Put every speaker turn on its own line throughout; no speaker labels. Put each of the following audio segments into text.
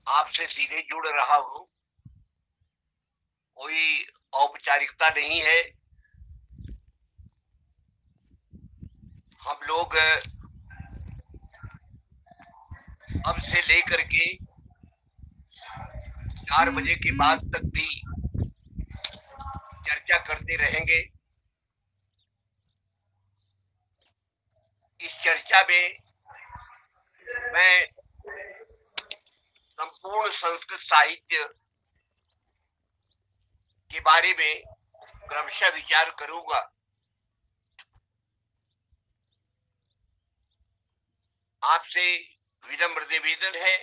आपसे सीधे जुड़ रहा हूं। कोई औपचारिकता नहीं है। हम लोग अब से लेकर के 4 बजे के बाद तक भी चर्चा करते रहेंगे। इस चर्चा में मैं संपूर्ण संस्कृत साहित्य के बारे में क्रमशः विचार करूंगा। आपसे विनम्र निवेदन है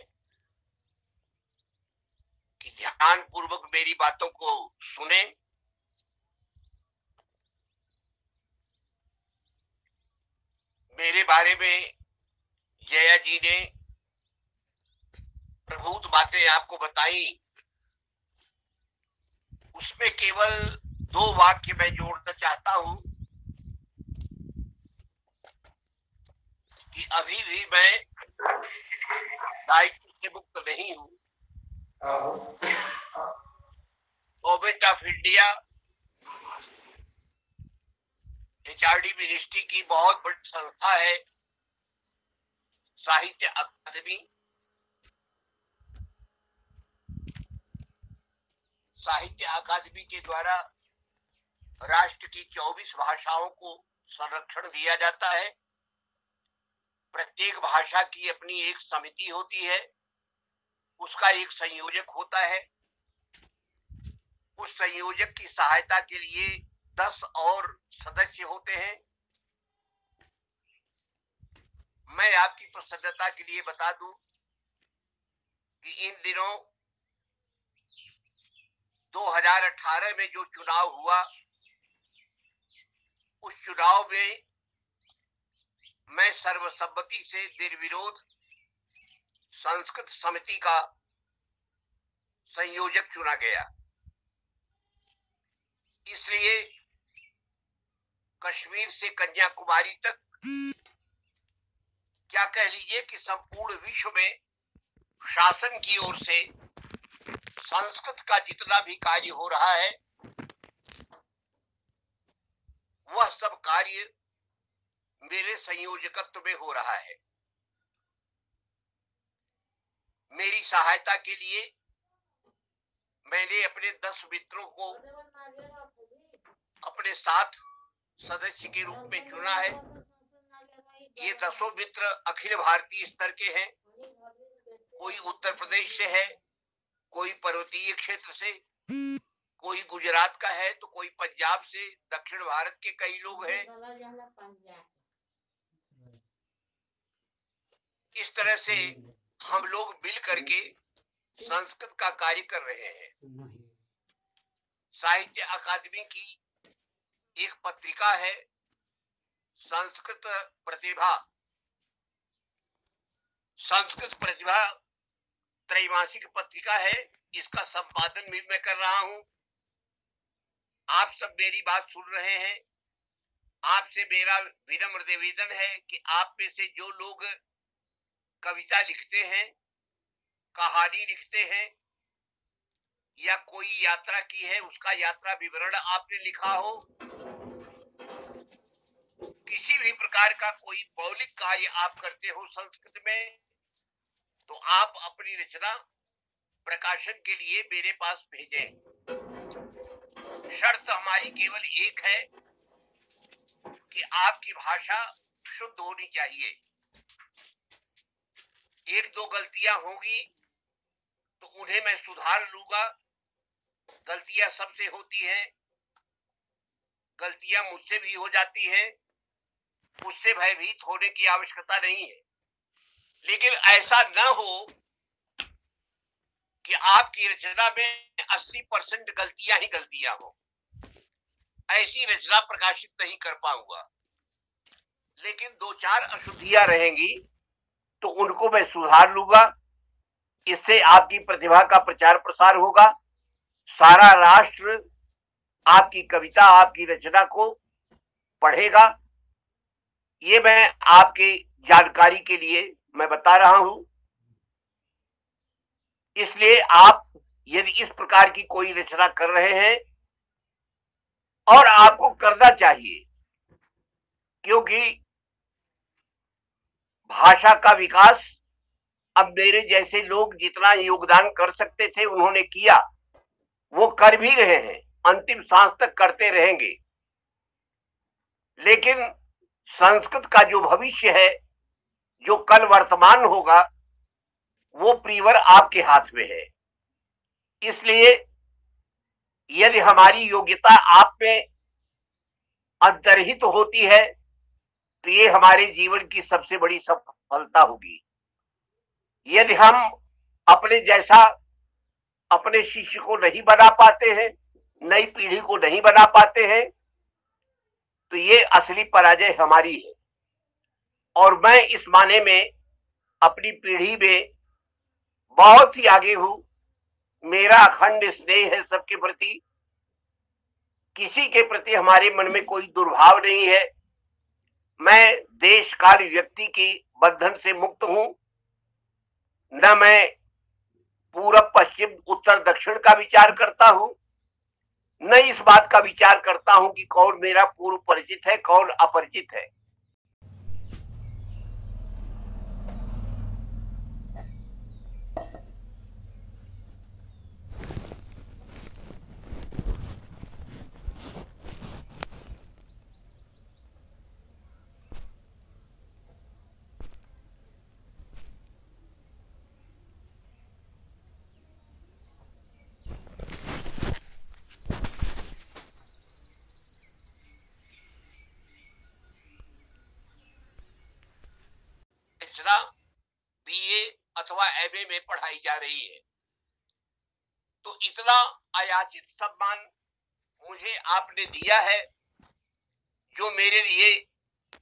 कि ध्यान पूर्वक मेरी बातों को सुने। मेरे बारे में जया जी ने प्रभुत बातें आपको बताई, उसमें केवल 2 वाक्य मैं जोड़ना चाहता हूं कि अभी भी मैं दायित्व से मुक्त नहीं हूं। Government of India HRD ministry की बहुत बड़ी संस्था है साहित्य अकादमी। साहित्य अकादमी के द्वारा राष्ट्र की 24 भाषाओं को संरक्षण दिया जाता है। प्रत्येक भाषा की अपनी एक समिति होती है, उसका एक संयोजक होता है। उस संयोजक की सहायता के लिए 10 और सदस्य होते हैं। मैं आपकी प्रसन्नता के लिए बता दूं कि इन दिनों 2018 में जो चुनाव हुआ, उस चुनाव में मैं सर्वसम्मति से निर्विरोध संस्कृत समिति का संयोजक चुना गया। इसलिए कश्मीर से कन्याकुमारी तक, क्या कह लीजिए कि संपूर्ण विश्व में शासन की ओर से संस्कृत का जितना भी कार्य हो रहा है, वह सब कार्य मेरे संयोजकत्व में हो रहा है। मेरी सहायता के लिए मैंने अपने 10 मित्रों को अपने साथ सदस्य के रूप में चुना है। ये 10 मित्र अखिल भारतीय स्तर के हैं। कोई उत्तर प्रदेश से है, कोई पर्वतीय क्षेत्र से, कोई गुजरात का है, तो कोई पंजाब से, दक्षिण भारत के कई लोग हैं। इस तरह से हम लोग मिल करके संस्कृत का कार्य कर रहे हैं। साहित्य अकादमी की एक पत्रिका है संस्कृत प्रतिभा। संस्कृत प्रतिभा त्रैमासिक पत्रिका है, इसका संपादन भी मैं कर रहा हूं। आप सब मेरी बात सुन रहे हैं। आपसे मेरा विनम्र निवेदन है कि आप में से जो लोग कविता लिखते हैं, कहानी लिखते हैं, या कोई यात्रा की है, उसका यात्रा विवरण आपने लिखा हो, किसी भी प्रकार का कोई मौलिक कार्य आप करते हो संस्कृत में, तो आप अपनी रचना प्रकाशन के लिए मेरे पास भेजें। शर्त हमारी केवल एक है कि आपकी भाषा शुद्ध होनी चाहिए। 1-2 गलतियां होंगी तो उन्हें मैं सुधार लूंगा। गलतियां सबसे होती हैं, गलतियां मुझसे भी हो जाती हैं, उससे भयभीत होने की आवश्यकता नहीं है। लेकिन ऐसा न हो कि आपकी रचना में 80% गलतियां ही गलतियां हो। ऐसी रचना प्रकाशित नहीं कर पाऊंगा। लेकिन 2-4 अशुद्धियां रहेंगी तो उनको मैं सुधार लूंगा। इससे आपकी प्रतिभा का प्रचार प्रसार होगा। सारा राष्ट्र आपकी कविता, आपकी रचना को पढ़ेगा। ये मैं आपके जानकारी के लिए मैं बता रहा हूं। इसलिए आप यदि इस प्रकार की कोई रचना कर रहे हैं, और आपको करना चाहिए, क्योंकि भाषा का विकास अब मेरे जैसे लोग जितना योगदान कर सकते थे उन्होंने किया, वो कर भी रहे हैं, अंतिम सांस तक करते रहेंगे। लेकिन संस्कृत का जो भविष्य है, जो कल वर्तमान होगा, वो प्रीवर आपके हाथ में है। इसलिए यदि हमारी योग्यता आप में अंतर्हित होती है तो ये हमारे जीवन की सबसे बड़ी सफलता होगी। यदि हम अपने जैसा अपने शिष्य को नहीं बना पाते हैं, नई पीढ़ी को नहीं बना पाते हैं, तो ये असली पराजय हमारी है। और मैं इस माने में अपनी पीढ़ी में बहुत ही आगे हूं। मेरा अखंड स्नेह है सबके प्रति, किसी के प्रति हमारे मन में कोई दुर्भाव नहीं है। मैं देश काल व्यक्ति के बंधन से मुक्त हूं। न मैं पूरब पश्चिम उत्तर दक्षिण का विचार करता हूं, न इस बात का विचार करता हूं कि कौन मेरा पूर्व परिचित है, कौन अपरिचित है। बीए अथवा एमए में पढ़ाई जा रही है, तो इतना अयाचित सम्मान मुझे आपने दिया है, जो मेरे लिए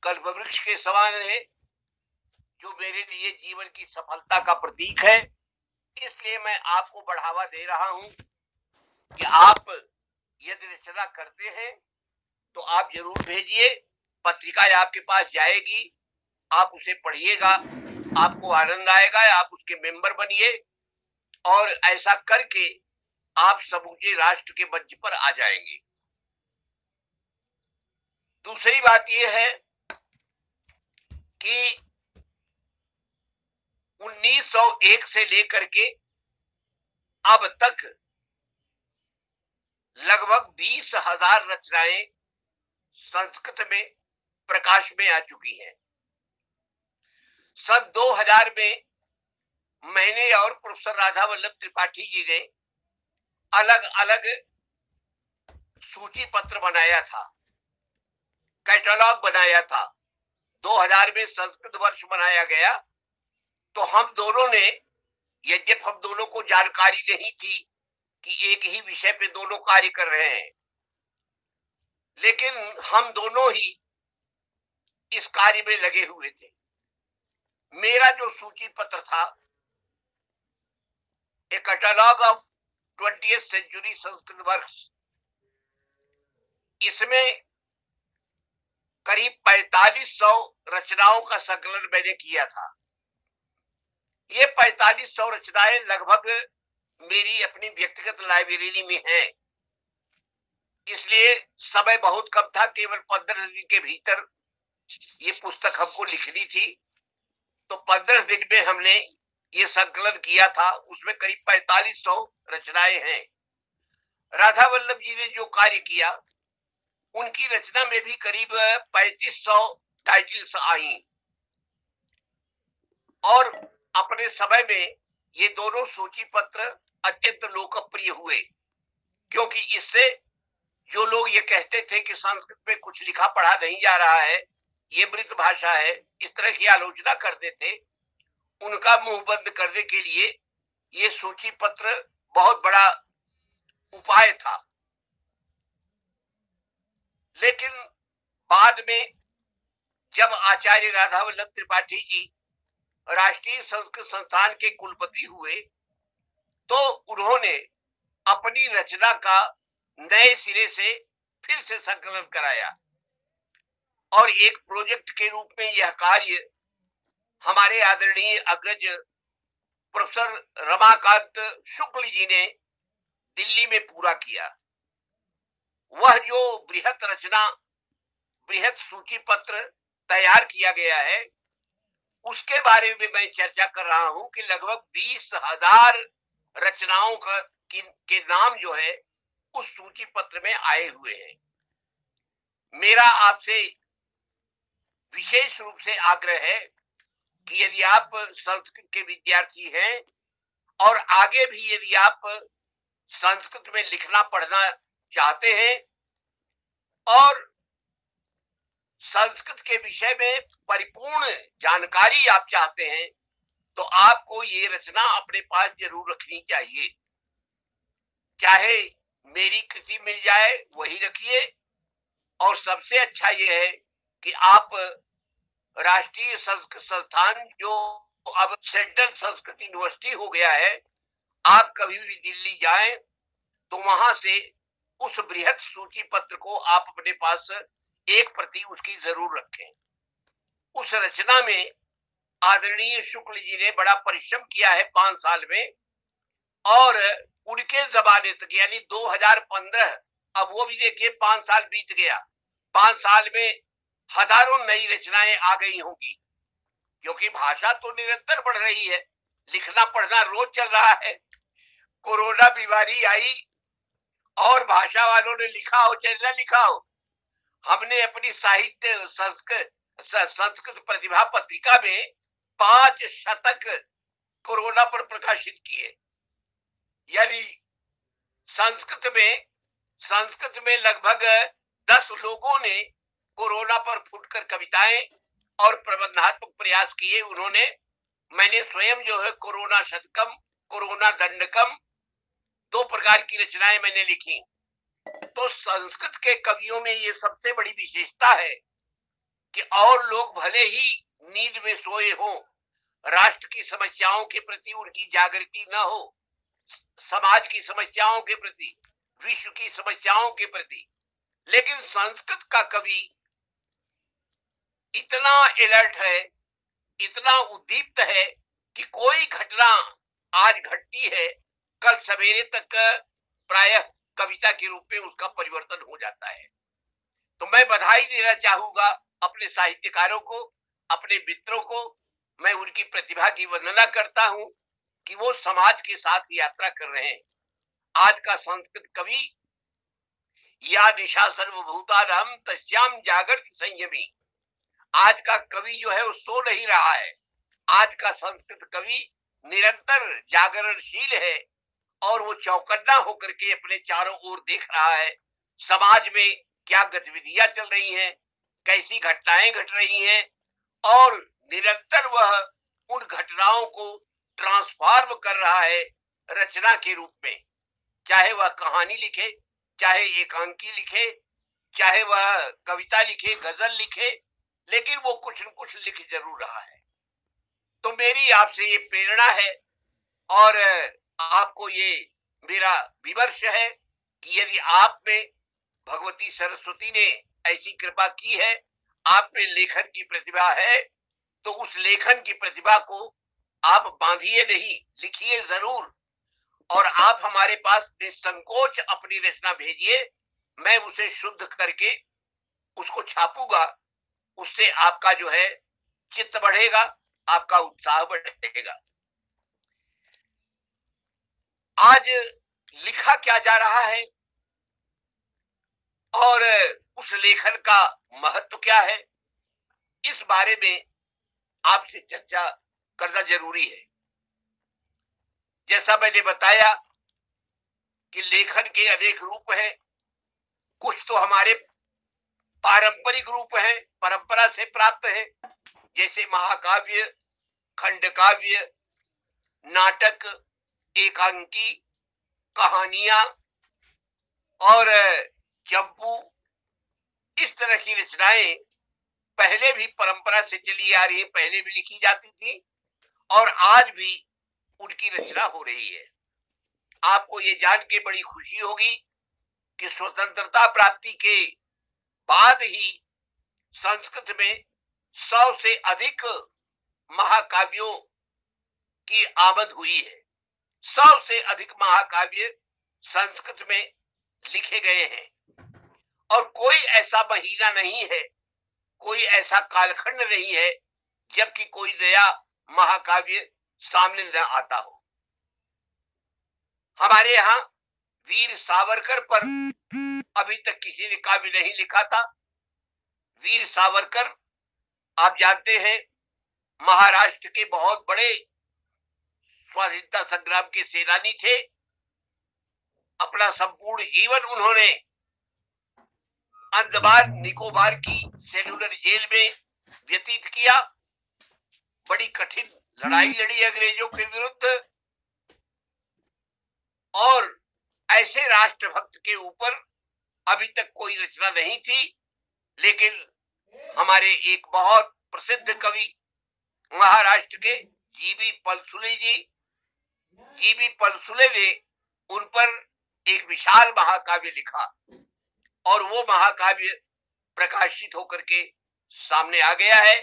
कल्पवृक्ष के समान है, जो मेरे लिए जीवन की सफलता का प्रतीक है। इसलिए मैं आपको बढ़ावा दे रहा हूं कि आप यदि रचना करते हैं तो आप जरूर भेजिए। पत्रिका आपके पास जाएगी, आप उसे पढ़िएगा, आपको आनंद आएगा, आप उसके मेंबर बनिए, और ऐसा करके आप समूचे राष्ट्र के मंच पर आ जाएंगे। दूसरी बात यह है कि 1901 से लेकर के अब तक लगभग 20,000 रचनाएं संस्कृत में प्रकाश में आ चुकी हैं। सन 2000 में मैंने और प्रोफेसर राधा वल्लभ त्रिपाठी जी ने अलग अलग सूची पत्र बनाया था, कैटलॉग बनाया था। 2000 में संस्कृत वर्ष मनाया गया, तो हम दोनों ने, यद्यपि हम दोनों को जानकारी नहीं थी कि एक ही विषय पे दोनों कार्य कर रहे हैं, लेकिन हम दोनों ही इस कार्य में लगे हुए थे। मेरा जो सूची पत्र था, a catalogue of 20th century Sanskrit works, इसमें करीब 4500 रचनाओं का संकलन मैंने किया था। ये 4500 रचनाएं लगभग मेरी अपनी व्यक्तिगत लाइब्रेरी में हैं। इसलिए समय बहुत कम था, केवल 15 दिन के भीतर ये पुस्तक हमको लिखनी थी, तो 15 दिन में हमने ये संकलन किया था। उसमें करीब 4500 रचनाएं हैं। राधा वल्लभ जी ने जो कार्य किया, उनकी रचना में भी करीब 3500 टाइटल्स आई, और अपने समय में ये दोनों सूची पत्र अत्यंत लोकप्रिय हुए, क्योंकि इससे जो लोग ये कहते थे कि संस्कृत में कुछ लिखा पढ़ा नहीं जा रहा है, ये मृत भाषा है, इस तरह की आलोचना करते थे, उनका मुंह बंद करने के लिए ये सूची पत्र बहुत बड़ा उपाय था। लेकिन बाद में जब आचार्य राधा वल्लभ त्रिपाठी जी राष्ट्रीय संस्कृत संस्थान के कुलपति हुए, तो उन्होंने अपनी रचना का नए सिरे से फिर से संकलन कराया, और एक प्रोजेक्ट के रूप में यह कार्य हमारे आदरणीय अग्रज प्रोफेसर रमाकांत शुक्ल जी ने दिल्ली में पूरा किया। वह जो बृहत रचना, बृहत सूची पत्र तैयार किया गया है, उसके बारे में मैं चर्चा कर रहा हूं कि लगभग 20,000 रचनाओं के नाम जो है उस सूची पत्र में आए हुए हैं। मेरा आपसे विशेष रूप से आग्रह है कि यदि आप संस्कृत के विद्यार्थी हैं और आगे भी यदि आप संस्कृत में लिखना पढ़ना चाहते हैं और संस्कृत के विषय में परिपूर्ण जानकारी आप चाहते हैं, तो आपको ये रचना अपने पास जरूर रखनी चाहिए। चाहे मेरी कृति मिल जाए वही रखिए, और सबसे अच्छा ये है कि आप राष्ट्रीय संस्कृत संस्थान, जो अब सेंट्रल संस्कृत यूनिवर्सिटी हो गया है, आप कभी भी दिल्ली जाएं तो वहां से उस बृहत सूची पत्र को आप अपने पास एक प्रति उसकी जरूर रखें। उस रचना में आदरणीय शुक्ल जी ने बड़ा परिश्रम किया है 5 साल में, और उनके जमाने तक यानी 2015, अब वो भी देखिए 5 साल बीत गया, 5 साल में हजारों नई रचनाएं आ गई होंगी, क्योंकि भाषा तो निरंतर बढ़ रही है, लिखना पढ़ना रोज चल रहा है। कोरोना बीमारी आई और भाषा वालों ने लिखा हो चाहे न लिखा हो, हमने अपनी साहित्य संस्कृत प्रतिभा पत्रिका में 5 शतक कोरोना पर प्रकाशित किए। यानी संस्कृत में लगभग 10 लोगों ने कोरोना पर फुटकर कविताएं और प्रबंधात्मक प्रयास किए उन्होंने। मैंने स्वयं जो है कोरोना शतकम, कोरोना दंडकम, 2 प्रकार की रचनाएं मैंने लिखी। तो संस्कृत के कवियों में ये सबसे बड़ी विशेषता है कि और लोग भले ही नींद में सोए हो, राष्ट्र की समस्याओं के प्रति उनकी जागृति न हो, समाज की समस्याओं के प्रति, विश्व की समस्याओं के प्रति, लेकिन संस्कृत का कवि इतना अलर्ट है, इतना उद्दीप्त है कि कोई घटना आज घटती है, कल सवेरे तक प्रायः कविता के रूप में उसका परिवर्तन हो जाता है। तो मैं बधाई देना चाहूंगा अपने साहित्यकारों को, अपने मित्रों को। मैं उनकी प्रतिभा की वंदना करता हूं कि वो समाज के साथ यात्रा कर रहे हैं। आज का संस्कृत कवि, या निशा सर्वभूतानां तस्याम जागृत संयमी, आज का कवि जो है वो सो नहीं रहा है। आज का संस्कृत कवि निरंतर जागरणशील है और वो चौकन्ना होकर के अपने चारों ओर देख रहा है, समाज में क्या गतिविधियां चल रही हैं, कैसी घटनाएं घट रही हैं, और निरंतर वह उन घटनाओं को ट्रांसफॉर्म कर रहा है रचना के रूप में। चाहे वह कहानी लिखे, चाहे एकांकी लिखे, चाहे वह कविता लिखे, गजल लिखे, लेकिन वो कुछ न कुछ लिख जरूर रहा है। तो मेरी आपसे ये प्रेरणा है और आपको ये मेरा विमर्श है कि यदि आप में भगवती सरस्वती ने ऐसी कृपा की है, आप में लेखन की प्रतिभा है, तो उस लेखन की प्रतिभा को आप बांधिए नहीं, लिखिए जरूर। और आप हमारे पास निसंकोच अपनी रचना भेजिए, मैं उसे शुद्ध करके उसको छापूंगा। उससे आपका जो है चित्त बढ़ेगा, आपका उत्साह बढ़ेगा। आज लिखा क्या जा रहा है और उस लेखन का महत्व क्या है, इस बारे में आपसे चर्चा करना जरूरी है। जैसा मैंने बताया कि लेखन के अनेक रूप हैं, कुछ तो हमारे पारंपरिक रूप हैं, परंपरा से प्राप्त है, जैसे महाकाव्य, खंडकाव्य, नाटक, एकांकी, कहानियां और चंपू, इस तरह की रचनाएं पहले भी परंपरा से चली आ रही है, पहले भी लिखी जाती थी और आज भी उनकी रचना हो रही है। आपको ये जान के बड़ी खुशी होगी कि स्वतंत्रता प्राप्ति के बाद ही संस्कृत में 100 से अधिक महाकाव्यों की आमद हुई है। 100 से अधिक महाकाव्य संस्कृत में लिखे गए हैं और कोई ऐसा महीना नहीं है, कोई ऐसा कालखंड नहीं है जबकि कोई नया महाकाव्य सामने न आता हो। हमारे यहाँ वीर सावरकर पर अभी तक किसी ने काव्य नहीं लिखा था। वीर सावरकर आप जानते हैं महाराष्ट्र के बहुत बड़े स्वाधीनता संग्राम के सेनानी थे। अपना संपूर्ण जीवन उन्होंने अंडमान निकोबार की सेलुलर जेल में व्यतीत किया। बड़ी कठिन लड़ाई लड़ी अंग्रेजों के विरुद्ध और ऐसे राष्ट्रभक्त के ऊपर अभी तक कोई रचना नहीं थी। लेकिन हमारे एक बहुत प्रसिद्ध कवि महाराष्ट्र के जीबी पलसुले ने उन पर एक विशाल महाकाव्य लिखा और वो महाकाव्य प्रकाशित होकर के सामने आ गया है।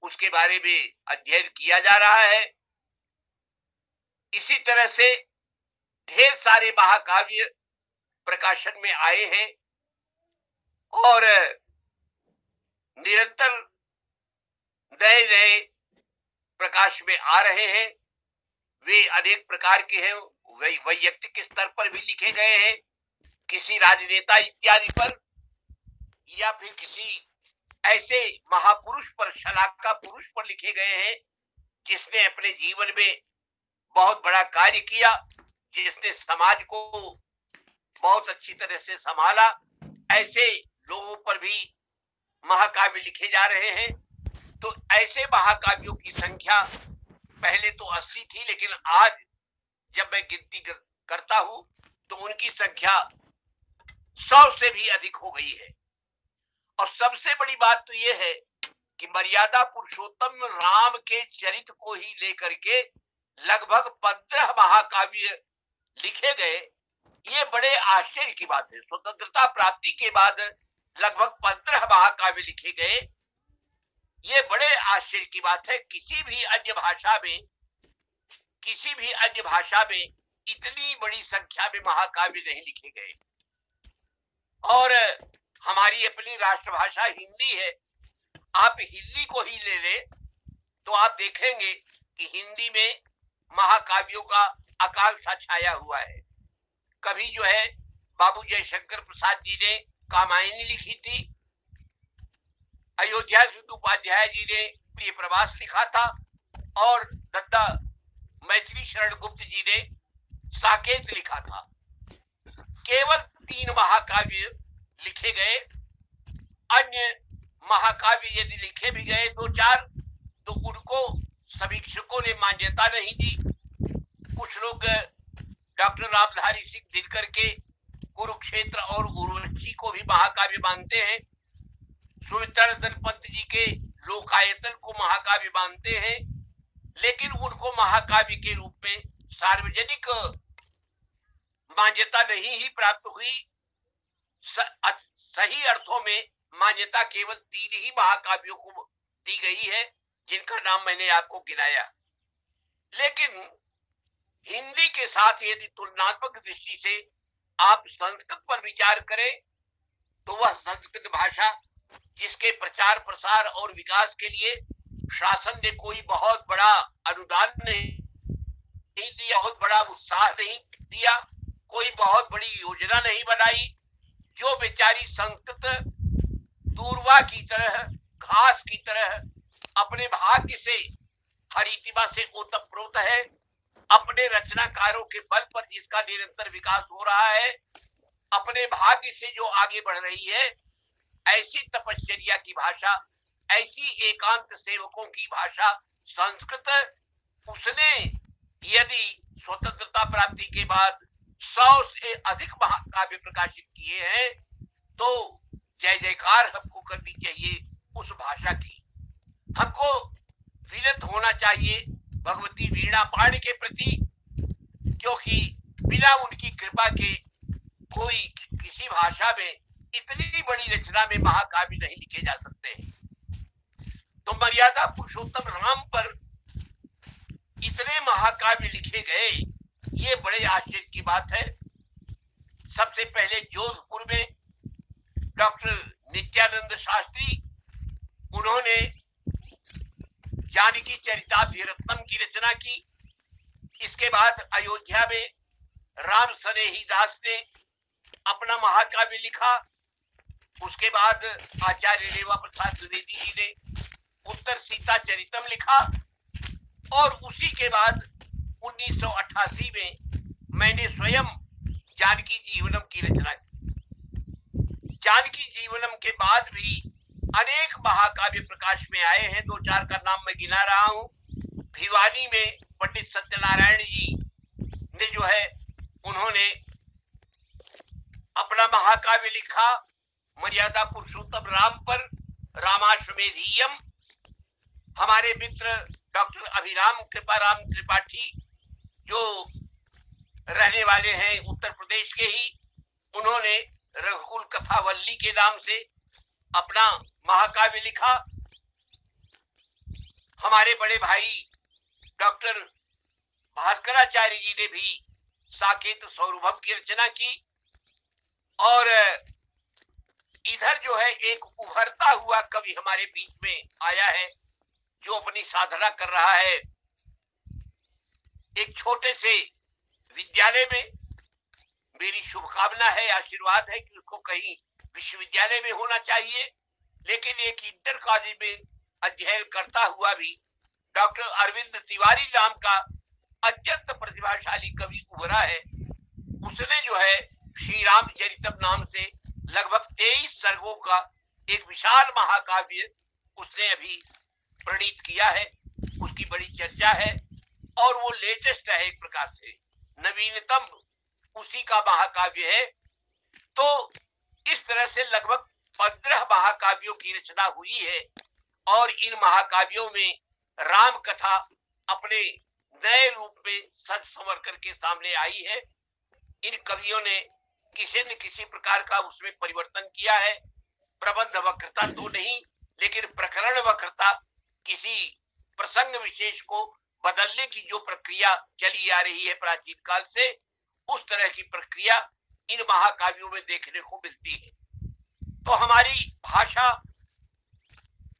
उसके बारे में अध्ययन किया जा रहा है। इसी तरह से ढेर सारे महाकाव्य प्रकाशन में आए हैं और निरंतर नए नए प्रकाश में आ रहे हैं। वे अनेक प्रकार के हैं, वैयक्तिक स्तर पर भी लिखे गए हैं, किसी राजनेता इत्यादि पर, या फिर किसी ऐसे महापुरुष पर, शलाका पुरुष पर लिखे गए हैं जिसने अपने जीवन में बहुत बड़ा कार्य किया, जिसने समाज को बहुत अच्छी तरह से संभाला। ऐसे लोगों पर भी महाकाव्य लिखे जा रहे हैं। तो ऐसे महाकाव्यों की संख्या पहले तो 80 थी, लेकिन आज जब मैं गिनती करता हूं तो उनकी संख्या 100 से भी अधिक हो गई है। और सबसे बड़ी बात तो यह है कि मर्यादा पुरुषोत्तम राम के चरित्र को ही लेकर के लगभग 15 महाकाव्य लिखे गए। ये बड़े आश्चर्य की बात है। स्वतंत्रता प्राप्ति के बाद लगभग 15 महाकाव्य लिखे गए। ये बड़े आश्चर्य की बात है। किसी भी अन्य भाषा में इतनी बड़ी संख्या में महाकाव्य नहीं लिखे गए। और हमारी अपनी राष्ट्रभाषा हिंदी है। आप हिंदी को ही ले लें तो आप देखेंगे कि हिंदी में महाकाव्यों का अकाल सा छाया हुआ है। कभी जो है बाबू जयशंकर प्रसाद जी ने कामायनी लिखी थी, अयोध्या सिंधु उपाध्याय जी ने प्रिय प्रवास लिखा था और दत्ता मैथिली शरण गुप्त जी ने साकेत लिखा था। केवल 3 महाकाव्य लिखे गए। अन्य महाकाव्य यदि लिखे भी गए 2-4 तो उनको समीक्षकों ने मान्यता नहीं दी। कुछ लोग डॉक्टर रामधारी सिंह दिनकर के कुरुक्षेत्र और उर्वशी को भी महाकाव्य मानते हैं। सुमित्रानंद पंत जी के लोकायतन को महाकाव्य मानते हैं, लेकिन उनको महाकाव्य के रूप में सार्वजनिक मान्यता नहीं ही प्राप्त हुई। सही अर्थों में मान्यता केवल 3 ही महाकाव्यों को दी गई है, जिनका नाम मैंने आपको गिनाया। लेकिन हिंदी के साथ यदि तुलनात्मक दृष्टि से आप संस्कृत पर विचार करें तो वह संस्कृत भाषा जिसके प्रचार प्रसार और विकास के लिए शासन ने कोई बहुत बड़ा अनुदान नहीं दिया, बहुत बड़ा उत्साह नहीं दिया, कोई बहुत बड़ी योजना नहीं बनाई, जो बेचारी संस्कृत दूरवा की तरह, घास की तरह अपने भाग्य से, हरितिमा से ओतप्रोत है, अपने रचनाकारों के बल पर जिसका निरंतर विकास हो रहा है, अपने भाग्य से जो आगे बढ़ रही है, ऐसी तपश्चर्या की भाषा, ऐसी एकांत सेवकों की भाषा संस्कृत, उसने यदि स्वतंत्रता प्राप्ति के बाद 100 से अधिक महाकाव्य प्रकाशित किए हैं तो जय जयकार हमको करनी चाहिए उस भाषा की। हमको विनत होना चाहिए भगवती वीणा पाणी के प्रति, क्योंकि बिना उनकी कृपा के कोई किसी भाषा में इतनी बड़ी रचना में महाकाव्य नहीं लिखे जा सकते हैं। तो मर्यादा पुरुषोत्तम राम पर इतने महाकाव्य लिखे गए, ये बड़े आश्चर्य की बात है। सबसे पहले जोधपुर में डॉक्टर नित्यानंद शास्त्री, उन्होंने जानकी चरिताभिरत्नम की रचना की। इसके बाद अयोध्या में राम सनेही दास ने अपना महाकाव्य लिखा। उसके बाद आचार्य रेवा प्रसाद द्विवेदी जी ने उत्तर सीता चरितम लिखा। और उसी के बाद 1988 में मैंने स्वयं जानकी जीवनम की रचना की। जानकी जीवनम के बाद भी अनेक महाकाव्य प्रकाश में आए हैं। दो चार का नाम मैं गिना रहा हूं। भिवानी में पंडित सत्यनारायण जी ने जो है, उन्होंने अपना महाकाव्य लिखा मर्यादा पुरुषोत्तम राम पर, रामाश्वमेधीयम। हमारे मित्र डॉक्टर अभिराम कृपाराम त्रिपाठी, जो रहने वाले हैं उत्तर प्रदेश के ही, उन्होंने रघुकुल कथावल्ली के नाम से अपना महाकाव्य लिखा। हमारे बड़े भाई डॉक्टर भास्कराचार्य जी ने भी साकेत सौरभम की रचना की। और इधर जो है एक उभरता हुआ कवि हमारे बीच में आया है, जो अपनी साधना कर रहा है एक छोटे से विद्यालय में। मेरी शुभकामना है, आशीर्वाद है कि उसको कहीं विश्वविद्यालय में होना चाहिए, लेकिन एक इंटर कॉलेज में अध्ययन करता हुआ भी डॉक्टर अरविंद तिवारी नाम का अत्यंत प्रतिभाशाली कवि उभरा है। उसने जो है श्री रामचरितम नाम से लगभग 23 सर्गों का एक विशाल महाकाव्य उसने अभी प्रणीत किया है। उसकी बड़ी चर्चा है और वो लेटेस्ट है, एक प्रकार से नवीनतम उसी का महाकाव्य है। तो इस तरह से लगभग 15 महाकाव्यों की रचना हुई है। और इन महाकाव्यों में राम कथा अपने नए रूप में सज संवर करके सामने आई है। इन कवियों ने किसी न किसी प्रकार का उसमें परिवर्तन किया है। प्रबंध वक्रता तो नहीं, लेकिन प्रकरण वक्रता, किसी प्रसंग विशेष को बदलने की जो प्रक्रिया चली आ रही है प्राचीन काल से, उस तरह की प्रक्रिया इन महाकाव्यों में देखने को मिलती है। तो हमारी भाषा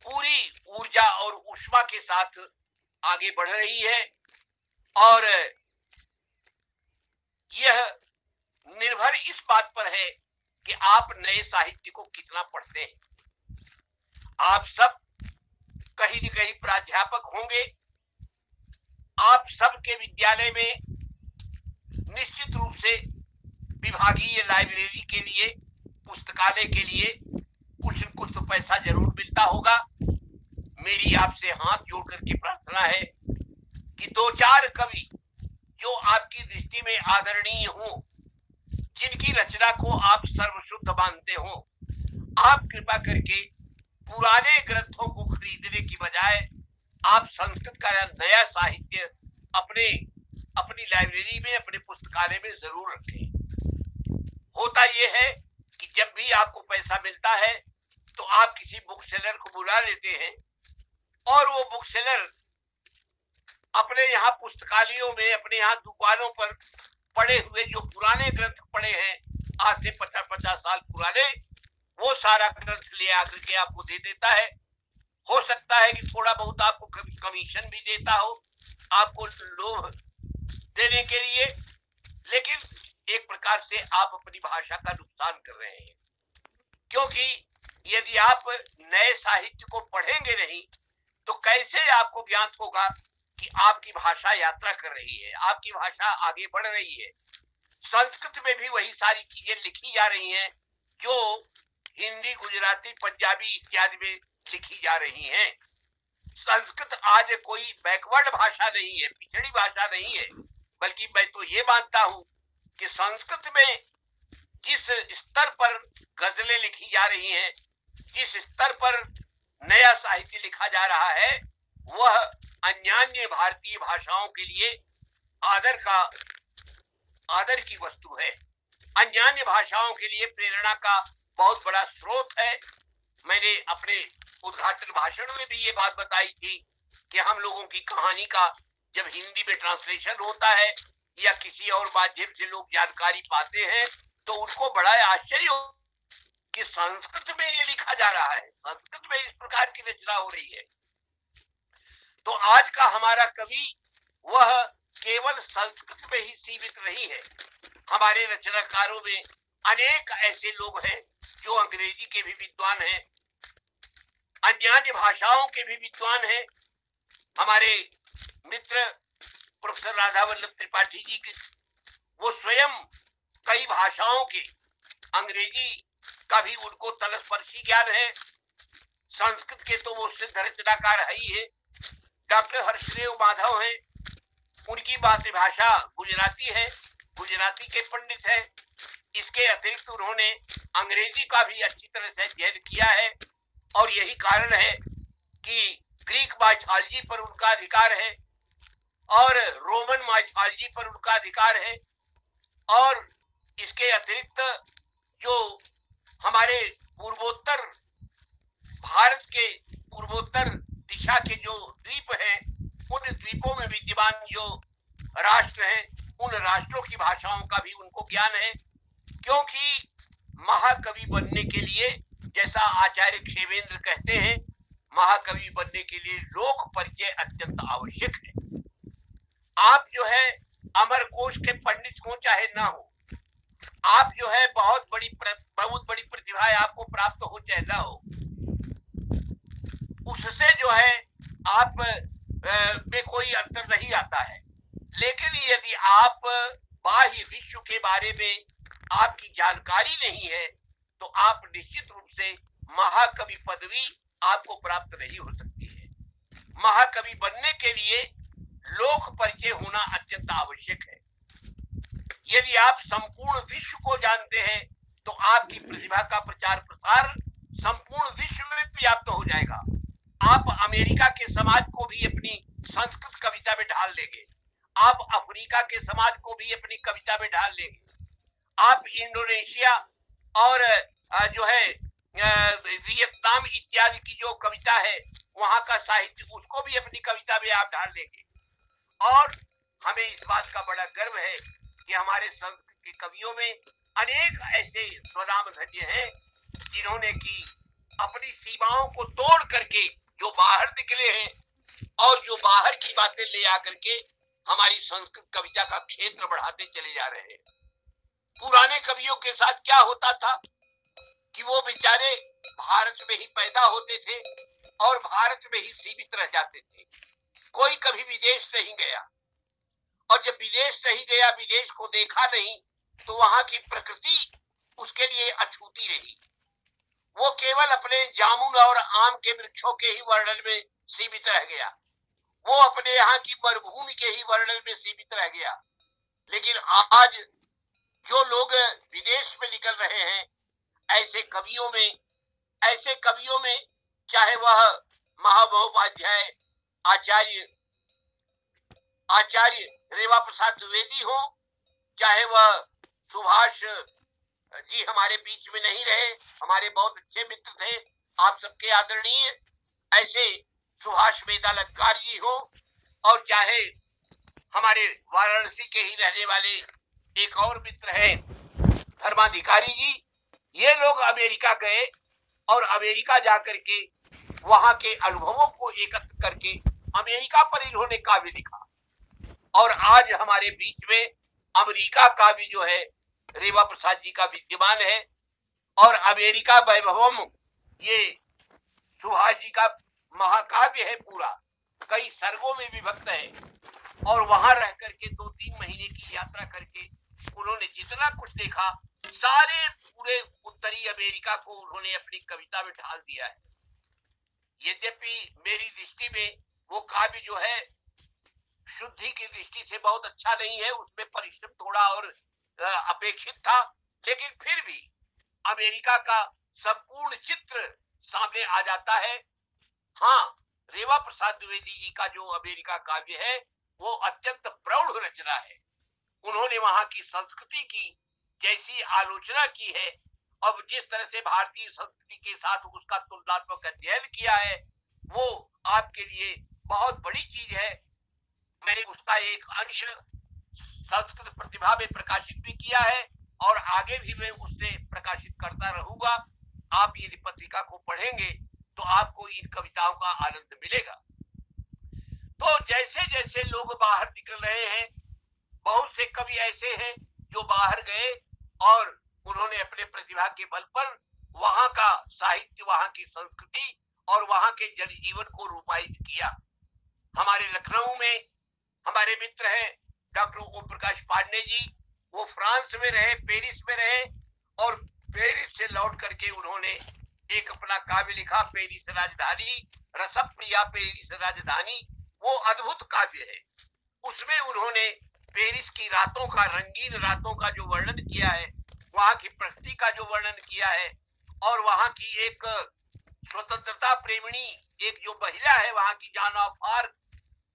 पूरी ऊर्जा और ऊष्मा के साथ आगे बढ़ रही है। और यह निर्भर इस बात पर है कि आप नए साहित्य को कितना पढ़ते हैं। आप सब कहीं न कहीं प्राध्यापक होंगे। आप सबके विद्यालय में निश्चित रूप से विभागीय लाइब्रेरी के लिए, पुस्तकालय के लिए कुछ न कुछ तो पैसा जरूर मिलता होगा। मेरी आपसे हाथ जोड़ करके प्रार्थना है कि दो चार कवि जो आपकी दृष्टि में आदरणीय हो, जिनकी रचना को आप सर्वशुद्ध मानते हो, आप कृपा करके पुराने ग्रंथों को खरीदने की बजाय आप संस्कृत का नया साहित्य अपनी लाइब्रेरी में, अपने पुस्तकालय में जरूर रखें। होता यह है कि जब भी आपको पैसा मिलता है तो आप किसी बुक सेलर को बुला लेते हैं और वो बुक सेलर अपने यहाँ पुस्तकालयों में, अपने यहाँ दुकानों पर पड़े हुए जो पुराने ग्रंथ पड़े हैं, आज से 50-50 साल पुराने, वो सारा ग्रंथ ले आकर के आपको दे देता है। हो सकता है कि थोड़ा बहुत आपको कमीशन भी देता हो, आपको लोभ देने के लिए, लेकिन एक प्रकार से आप अपनी भाषा का नुकसान कर रहे हैं। क्योंकि यदि आप नए साहित्य को पढ़ेंगे नहीं तो कैसे आपको ज्ञात होगा कि आपकी भाषा यात्रा कर रही है, आपकी भाषा आगे बढ़ रही है। संस्कृत में भी वही सारी चीजें लिखी जा रही हैं जो हिंदी, गुजराती, पंजाबी इत्यादि में लिखी जा रही हैं। संस्कृत आज कोई बैकवर्ड भाषा नहीं है, पिछड़ी भाषा नहीं है, बल्कि मैं तो ये मानता हूं कि संस्कृत में जिस स्तर पर गजलें लिखी जा रही हैं, जिस स्तर पर नया साहित्य लिखा जा रहा है, वह अन्यान्य भारतीय भाषाओं के लिए आदर की वस्तु है। अन्यान्य भाषाओं के लिए प्रेरणा का बहुत बड़ा स्रोत है। मैंने अपने उद्घाटन भाषण में भी ये बात बताई थी कि हम लोगों की कहानी का जब हिंदी में ट्रांसलेशन होता है या किसी और माध्यम से लोग जानकारी पाते हैं तो उनको बड़ा आश्चर्य हो कि संस्कृत में ये लिखा जा रहा है, संस्कृत में इस प्रकार की रचना हो रही है। तो आज का हमारा कवि वह केवल संस्कृत में ही सीमित नहीं है। हमारे रचनाकारों में अनेक ऐसे लोग हैं जो अंग्रेजी के भी विद्वान हैं, अन्य भाषाओं के भी विद्वान हैं। हमारे मित्र प्रोफेसर राधा वल्लभ त्रिपाठी जी के वो स्वयं कई भाषाओं के, अंग्रेजी का भी उनको तलस्पर्शी ज्ञान है, संस्कृत के तो वो सिद्ध रचनाकार है ही है। डॉक्टर हर्षदेव माधव हैं, उनकी मातृभाषा गुजराती है, गुजराती के पंडित हैं। इसके अतिरिक्त उन्होंने अंग्रेजी का भी अच्छी तरह से अध्ययन किया है और यही कारण है कि ग्रीक माइथोलॉजी पर उनका अधिकार है और रोमन माइथोलॉजी पर उनका अधिकार है। और इसके अतिरिक्त जो हमारे पूर्वोत्तर भारत के पूर्वोत्तर दिशा के जो द्वीप हैं, उन द्वीपों में विद्यमान जो राष्ट्र हैं, उन राष्ट्रों की भाषाओं का भी उनको ज्ञान है। क्योंकि महाकवि बनने के लिए, जैसा आचार्य क्षेमेंद्र कहते हैं, महाकवि बनने के लिए लोक परिचय अत्यंत आवश्यक है। आप जो है अमरकोश के पंडित हो चाहे ना हो, आप जो है बहुत बड़ी प्रतिभा आपको प्राप्त हो चाहे ना हो, उससे जो है आप में कोई अंतर नहीं आता है। लेकिन यदि आप बाह्य विश्व के बारे में आपकी जानकारी नहीं है तो आप निश्चित रूप से महाकवि पदवी आपको प्राप्त नहीं हो सकती है। महाकवि बनने के लिए लोक परिचय होना अत्यंत आवश्यक है। यदि आप संपूर्ण विश्व को जानते हैं तो आपकी प्रतिभा का प्रचार प्रसार संपूर्ण विश्व में व्याप्त हो जाएगा। आप अमेरिका के समाज को भी अपनी संस्कृत कविता में ढाल लेंगे, आप अफ्रीका के समाज को भी अपनी कविता में ढाल लेंगे, आप इंडोनेशिया और जो है वियतनाम इत्यादि की जो कविता है वहां का साहित्य, उसको भी अपनी कविता में आप ढाल लेंगे। और हमें इस बात का बड़ा गर्व है कि हमारे संस्कृत के कवियों में अनेक ऐसे स्वनामधन्य हैं जिन्होंने की अपनी सीमाओं को तोड़ करके जो बाहर निकले हैं और जो बाहर की बातें ले आकर के हमारी संस्कृत कविता का क्षेत्र बढ़ाते चले जा रहे हैं। पुराने कवियों के साथ क्या होता था कि वो बेचारे भारत में ही पैदा होते थे और भारत में ही सीमित रह जाते थे, कोई कभी विदेश नहीं गया। और जब विदेश नहीं गया, विदेश को देखा नहीं, तो वहां की प्रकृति उसके लिए अछूती रही। वो केवल अपने जामुन और आम के वृक्षों के ही वर्णन में सीमित रह गया, वो अपने यहाँ की मरुभूमि के ही वर्णन में सीमित रह गया। लेकिन आज जो लोग विदेश में निकल रहे हैं, ऐसे कवियों में चाहे वह महामहोपाध्याय आचार्य रेवा प्रसाद द्विवेदी हो, चाहे वह सुभाष जी हमारे बीच में नहीं रहे, हमारे बहुत अच्छे मित्र थे, आप सबके आदरणीय, ऐसे सुभाष वेदालंकार जी हो, और चाहे हमारे वाराणसी के ही रहने वाले एक और मित्र हैं धर्माधिकारी जी, ये लोग अमेरिका गए और अमेरिका जाकर के वहां के अनुभवों को एकत्र करके अमेरिका पर इन्होंने काव्य लिखा। और आज हमारे बीच में अमेरिका का भी जो है रेवा प्रसाद जी का विद्यमान है, और अमेरिका वैभवम ये सुभाष जी का महाकाव्य है, पूरा कई सर्गों में विभक्त है। और वहां रह करके 2-3 महीने की यात्रा करके उन्होंने जितना कुछ देखा, सारे पूरे उत्तरी अमेरिका को उन्होंने अपनी कविता में ढाल दिया है। यद्यपि मेरी दृष्टि में वो काव्य जो है शुद्धि की दृष्टि से बहुत अच्छा नहीं है, उसमें परिश्रम थोड़ा और अपेक्षित था, लेकिन फिर भी अमेरिका का संपूर्ण चित्र सामने आ जाता है। हाँ, रेवा प्रसाद द्विवेदी जी का जो अमेरिका काव्य है वो अत्यंत प्रौढ़ रचना है। उन्होंने वहां की संस्कृति की जैसी आलोचना की है और जिस तरह से भारतीय संस्कृति के साथ उसका तुलनात्मक अध्ययन किया है, वो आपके लिए बहुत बड़ी चीज है। मैंने उसका एक अंश संस्कृत प्रतिभा में प्रकाशित भी किया है और आगे भी मैं उससे प्रकाशित करता रहूंगा। आप ये पत्रिका को पढ़ेंगे तो आपको इन कविताओं का आनंद मिलेगा। तो जैसे जैसे लोग बाहर निकल रहे हैं, बहुत से कवि ऐसे हैं जो बाहर गए और उन्होंने अपने प्रतिभा के बल पर वहां का साहित्य, वहां की संस्कृति और वहां के जनजीवन को रूपायित किया। हमारे लखनऊ में हमारे मित्र हैं डॉक्टर ओम प्रकाश पांडे जी, वो फ्रांस में रहे, पेरिस में रहे और पेरिस से लौट करके उन्होंने एक अपना काव्य लिखा, पेरिस राजधानी, रसप्रिया पेरिस राजधानी। वो अद्भुत काव्य है। उसमें उन्होंने पेरिस की रातों का, रंगीन रातों का जो वर्णन किया है, वहां की प्रकृति का जो वर्णन किया है और वहां की एक स्वतंत्रता प्रेमिणी एक जो महिला है, वहां की जान ऑफ आर्क,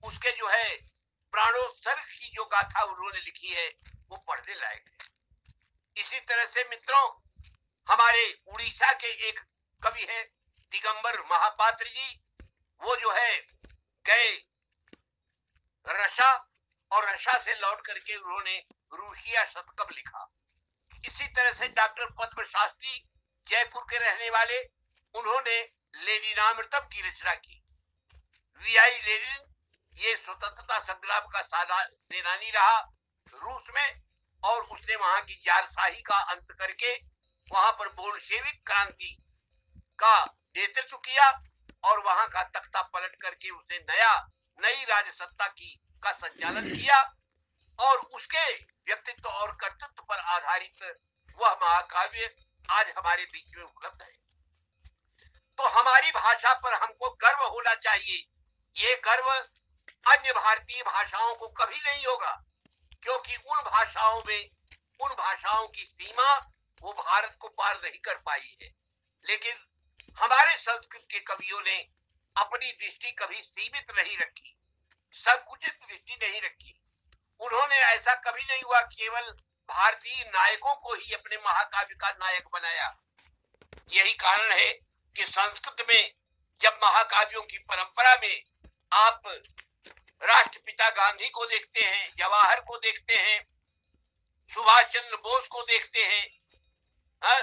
उसके जो है प्राणोत्सर्ग की जो गाथा उन्होंने लिखी है, वो पढ़ने लायक है। इसी तरह से मित्रों, हमारे उड़ीसा के एक कवि हैं दिगंबर महापात्र जी, वो जो है गए रशा और रशा से लौट करके उन्होंने रूसिया शतकम लिखा। इसी तरह से डॉक्टर पद्म शास्त्री, जयपुर के रहने वाले, उन्होंने लेनिनामृतम की रचना की। वीआई लेनिन ये स्वतंत्रता संग्राम का सेनानी रहा रूस में और उसने वहां की जारशाही का अंत करके वहां पर बोल्शेविक क्रांति का नेतृत्व किया और वहां का तख्ता पलट करके उसने नई राजसत्ता का संचालन किया और उसके व्यक्तित्व और कर्तृत्व पर आधारित वह महाकाव्य आज हमारे बीच में उपलब्ध है। तो हमारी भाषा पर हमको गर्व होना चाहिए। ये गर्व अन्य भारतीय भाषाओं को कभी नहीं होगा, क्योंकि उन भाषाओं की सीमा वो भारत को पार नहीं कर पाई है। लेकिन हमारे संस्कृत के कवियों ने अपनी दृष्टि कभी सीमित नहीं रखी, संकुचित दृष्टि नहीं रखी। उन्होंने ऐसा कभी नहीं हुआ केवल भारतीय नायकों को ही अपने महाकाव्य का नायक बनाया। यही कारण है कि संस्कृत में जब महाकाव्यों की परंपरा में आप राष्ट्रपिता गांधी को देखते हैं, जवाहर को देखते हैं, सुभाष चंद्र बोस को देखते हैं,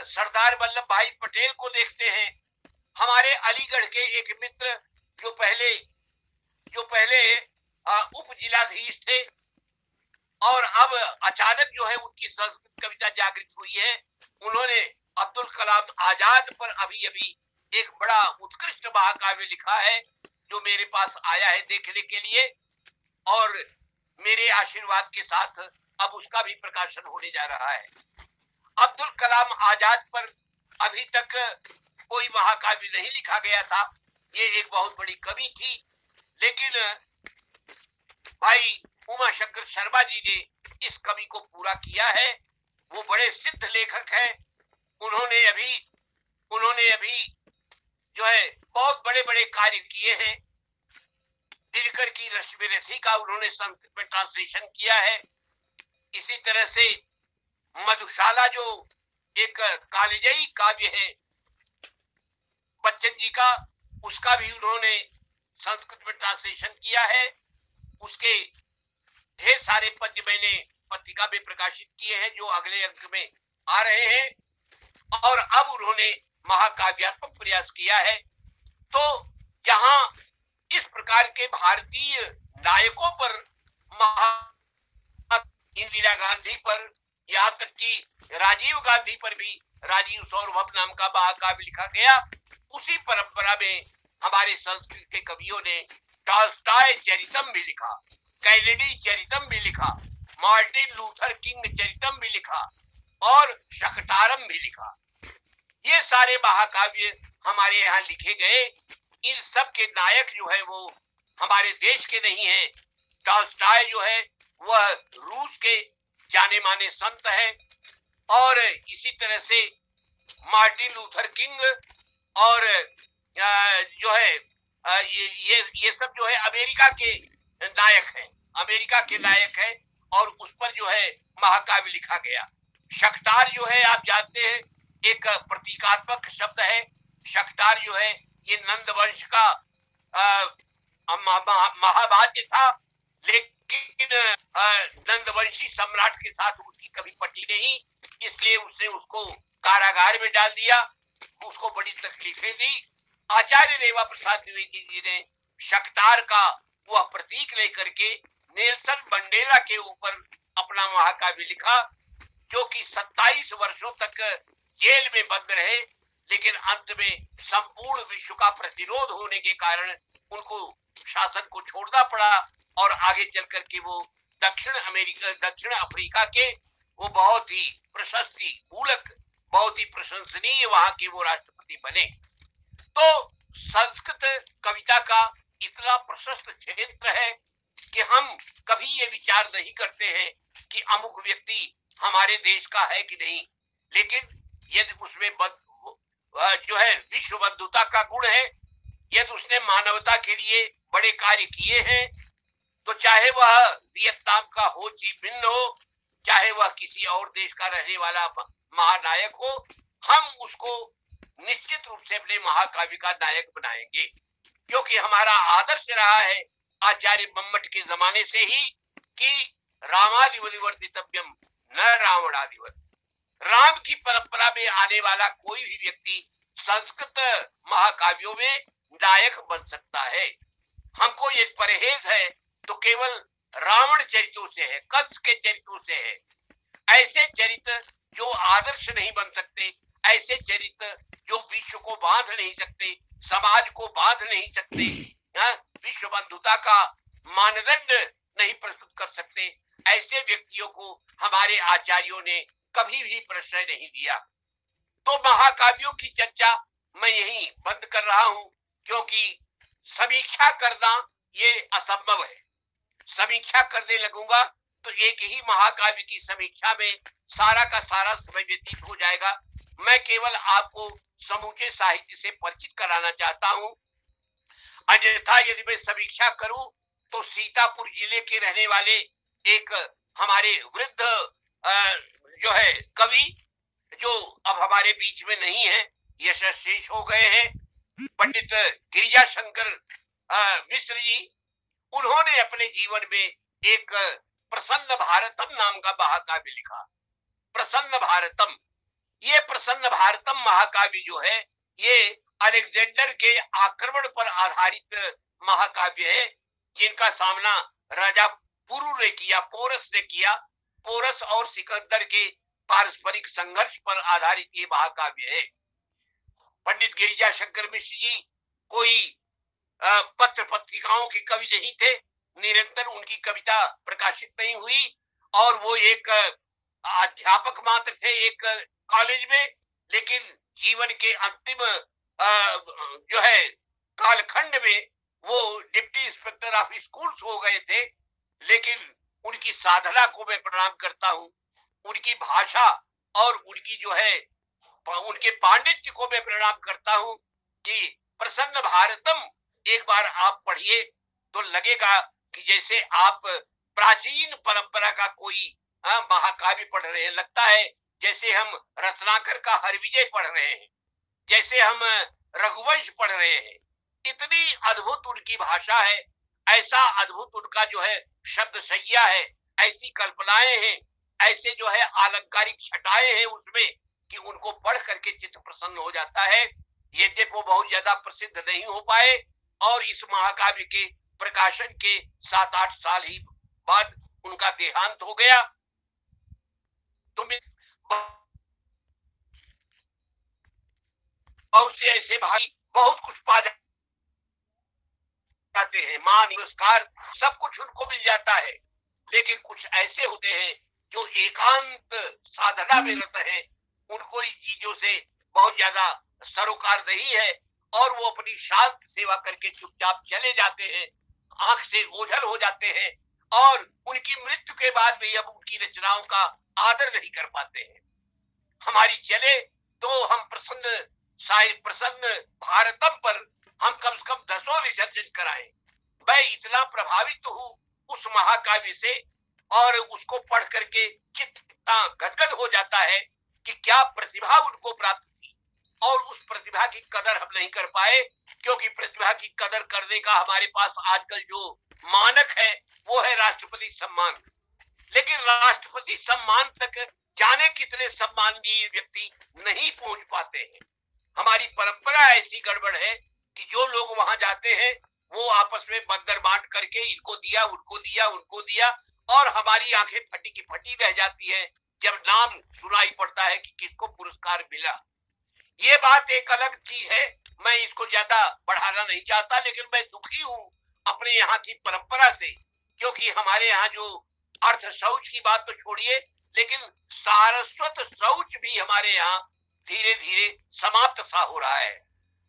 सरदार वल्लभ भाई पटेल को देखते हैं, हमारे अलीगढ़ के एक मित्र जो पहले उप जिलाधीश थे और अब अचानक जो है उनकी संस्कृत कविता जागृत हुई है, उन्होंने अब्दुल कलाम आजाद पर अभी एक बड़ा उत्कृष्ट महाकाव्य लिखा है जो मेरे पास आया है देखने के लिए और मेरे आशीर्वाद के साथ अब उसका भी प्रकाशन होने जा रहा है। अब्दुल कलाम आजाद पर अभी तक कोई महाकाव्य नहीं लिखा गया था। ये एक बहुत बड़ी कमी थी, लेकिन भाई उमा शंकर शर्मा जी ने इस कमी को पूरा किया है। वो बड़े सिद्ध लेखक हैं। उन्होंने अभी जो है बहुत बड़े बड़े कार्य किए हैं। दिनकर की रश्मि रथी का उन्होंने संस्कृत में ट्रांसलेशन किया है। इसी तरह से मधुशाला जो एक कालिजयी काव्य है बच्चन जी का, उसका भी उन्होंने संस्कृत में ट्रांसलेशन किया है। उसके ढेर सारे पद्य मैंने पत्रिका में प्रकाशित किए हैं जो अगले अंक में आ रहे हैं और अब उन्होंने महाकाव्यात्मक प्रयास किया है। तो जहां इस प्रकार के भारतीय नायकों पर, इंदिरा गांधी पर, यहाँ तक कि राजीव गांधी पर भी राजीव सौरभ नाम का महाकाव्य लिखा गया, उसी परंपरा में हमारे संस्कृत के कवियों ने टॉल्स्टॉय चरितम भी लिखा, कैनेडी चरितम भी लिखा, मार्टिन लूथर किंग चरितम भी लिखा और शकटारम भी लिखा। ये सारे महाकाव्य हमारे यहाँ लिखे गए। इन सब के नायक जो है वो हमारे देश के नहीं है। टॉल्स्टॉय जो है वह रूस के जाने माने संत है और इसी तरह से मार्टिन लूथर किंग और जो है ये सब जो है अमेरिका के नायक है और उस पर जो है महाकाव्य लिखा गया। शकटार जो है आप जानते हैं एक प्रतीकात्मक शब्द है। शकटार जो है ये नंद वंश का महाभाग्य था लेकिन नंदवंशी सम्राट के साथ उसकी कभी पटी नहीं, इसलिए उसने उसको कारागार में डाल दिया, उसको बड़ी तकलीफें दी। आचार्य रेवा प्रसाद द्विवेदी जी ने शक्तार का वह प्रतीक लेकर के नेल्सन मंडेला के ऊपर अपना महाकाव्य लिखा, जो कि 27 वर्षों तक जेल में बंद रहे, लेकिन अंत में संपूर्ण विश्व का प्रतिरोध होने के कारण उनको शासन को छोड़ना पड़ा और आगे चल करके वो दक्षिण अफ्रीका के वो बहुत ही प्रशस्ति मूलक, बहुत ही प्रशंसनीय वहां के वो राष्ट्रपति बने। तो संस्कृत कविता का इतना प्रशस्त क्षेत्र है कि हम कभी ये विचार नहीं करते हैं कि अमुक व्यक्ति हमारे देश का है कि नहीं, लेकिन यदि उसमें जो है विश्व बंधुता का गुण है, यदि उसने मानवता के लिए बड़े कार्य किए हैं, तो चाहे वह वियतनाम का हो ची मिन्ह हो, चाहे वह किसी और देश का रहने वाला महानायक हो, हम उसको निश्चित रूप से अपने महाकाव्य का नायक बनाएंगे, क्योंकि हमारा आदर्श रहा है आचार्य मम्मट के जमाने से ही कि रामादिवर्तितव्यम न रावणादिवत। राम की परंपरा में आने वाला कोई भी व्यक्ति संस्कृत महाकाव्यों में नायक बन सकता है। हमको ये परहेज है तो केवल रावण चरित्रों से है, कंस के चरित्रों से है। ऐसे चरित्र जो आदर्श नहीं बन सकते, ऐसे चरित्र जो विश्व को बांध नहीं सकते, समाज को बांध नहीं सकते, विश्व बंधुता का मानदंड नहीं प्रस्तुत कर सकते, ऐसे व्यक्तियों को हमारे आचार्यों ने कभी भी प्रश्रय नहीं दिया। तो महाकाव्यों की चर्चा मैं यही बंद कर रहा हूं, क्योंकि समीक्षा करना ये असंभव है। समीक्षा करने लगूंगा तो एक ही महाकाव्य की समीक्षा में सारा का सारा समय व्यतीत हो जाएगा। मैं केवल आपको समूचे साहित्य से परिचित कराना चाहता हूं, अन्यथा यदि मैं समीक्षा करूं तो सीतापुर जिले के रहने वाले एक हमारे वृद्ध जो है कवि, जो अब हमारे बीच में नहीं है, यशस्वी हो गए हैं, पंडित गिरिजा शंकर मिश्र जी, उन्होंने अपने जीवन में एक प्रसन्न भारतम नाम का महाकाव्य लिखा। प्रसन्न भारतम, ये प्रसन्न भारतम महाकाव्य जो है ये अलेक्जेंडर के आक्रमण पर आधारित महाकाव्य है, जिनका सामना राजा पुरु ने किया, पोरस ने किया। पोरस और सिकंदर के पारस्परिक संघर्ष पर आधारित ये महाकाव्य है। पंडित गिरिजा शंकर मिश्र जी कोई पत्र पत्रिकाओं के कवि नहीं थे, निरंतर उनकी कविता प्रकाशित नहीं हुई, और वो एक अध्यापक मात्र थे एक कॉलेज में, लेकिन जीवन के अंतिम जो है कालखंड में वो डिप्टी इंस्पेक्टर ऑफ स्कूल्स हो गए थे। लेकिन उनकी साधना को मैं प्रणाम करता हूँ, उनकी भाषा और उनकी जो है उनके पांडित्य को मैं प्रणाम करता हूँ कि प्रसन्न भारतम एक बार आप पढ़िए तो लगेगा कि जैसे आप प्राचीन परंपरा का कोई महाकाव्य पढ़ रहे हैं। लगता है जैसे हम रत्नाकर का हरविजय पढ़ रहे हैं, जैसे हम रघुवंश पढ़ रहे हैं। इतनी अद्भुत उनकी भाषा है, ऐसा अद्भुत उनका जो है शब्द सैया है, ऐसी कल्पनाएं हैं, ऐसे जो है अलंकारिक छटाएं हैं उसमें कि उनको पढ़ करके चित्त प्रसन्न हो जाता है। यद्यपि वो बहुत ज्यादा प्रसिद्ध नहीं हो पाए और इस महाकाव्य के प्रकाशन के 7-8 साल ही बाद उनका देहांत हो गया। तो बहुत से ऐसे भाई बहुत कुछ पा जाते हैं, मान पुरस्कार सब कुछ उनको मिल जाता है, लेकिन कुछ ऐसे होते हैं जो एकांत साधना में रहते हैं, उनको इन चीजों से बहुत ज्यादा सरोकार नहीं है और वो अपनी शांत सेवा करके चुपचाप चले जाते हैं, आंख से ओझल हो जाते हैं और उनकी मृत्यु के बाद भी अब उनकी रचनाओं का आदर नहीं कर पाते हैं। हमारी चले तो हम प्रसन्न भारतम पर हम कम से कम 10 विसर्जन कराएं। मैं इतना प्रभावित हूँ उस महाकाव्य से और उसको पढ़ करके चित्त गदगद हो जाता है कि क्या प्रतिभा उनको प्राप्त थी और उस प्रतिभा की कदर हम नहीं कर पाए, क्योंकि प्रतिभा की कदर करने का हमारे पास आजकल जो मानक है वो है राष्ट्रपति सम्मान। लेकिन राष्ट्रपति सम्मान तक जाने कितने सम्माननीय व्यक्ति नहीं पहुंच पाते हैं। हमारी परंपरा ऐसी गड़बड़ है कि जो लोग वहां जाते हैं वो आपस में बंदर बांट करके इनको दिया, उनको दिया, उनको दिया, और हमारी आंखें फटी की फटी रह जाती है जब नाम सुनाई पड़ता है कि किसको पुरस्कार मिला। ये बात एक अलग चीज है, मैं इसको ज्यादा बढ़ाना नहीं चाहता, लेकिन मैं दुखी हूं अपने यहाँ की परंपरा से, क्योंकि हमारे यहाँ जो अर्थ शौच की बात तो छोड़िए, लेकिन सारस्वत शौच भी हमारे यहाँ धीरे धीरे समाप्त सा हो रहा है।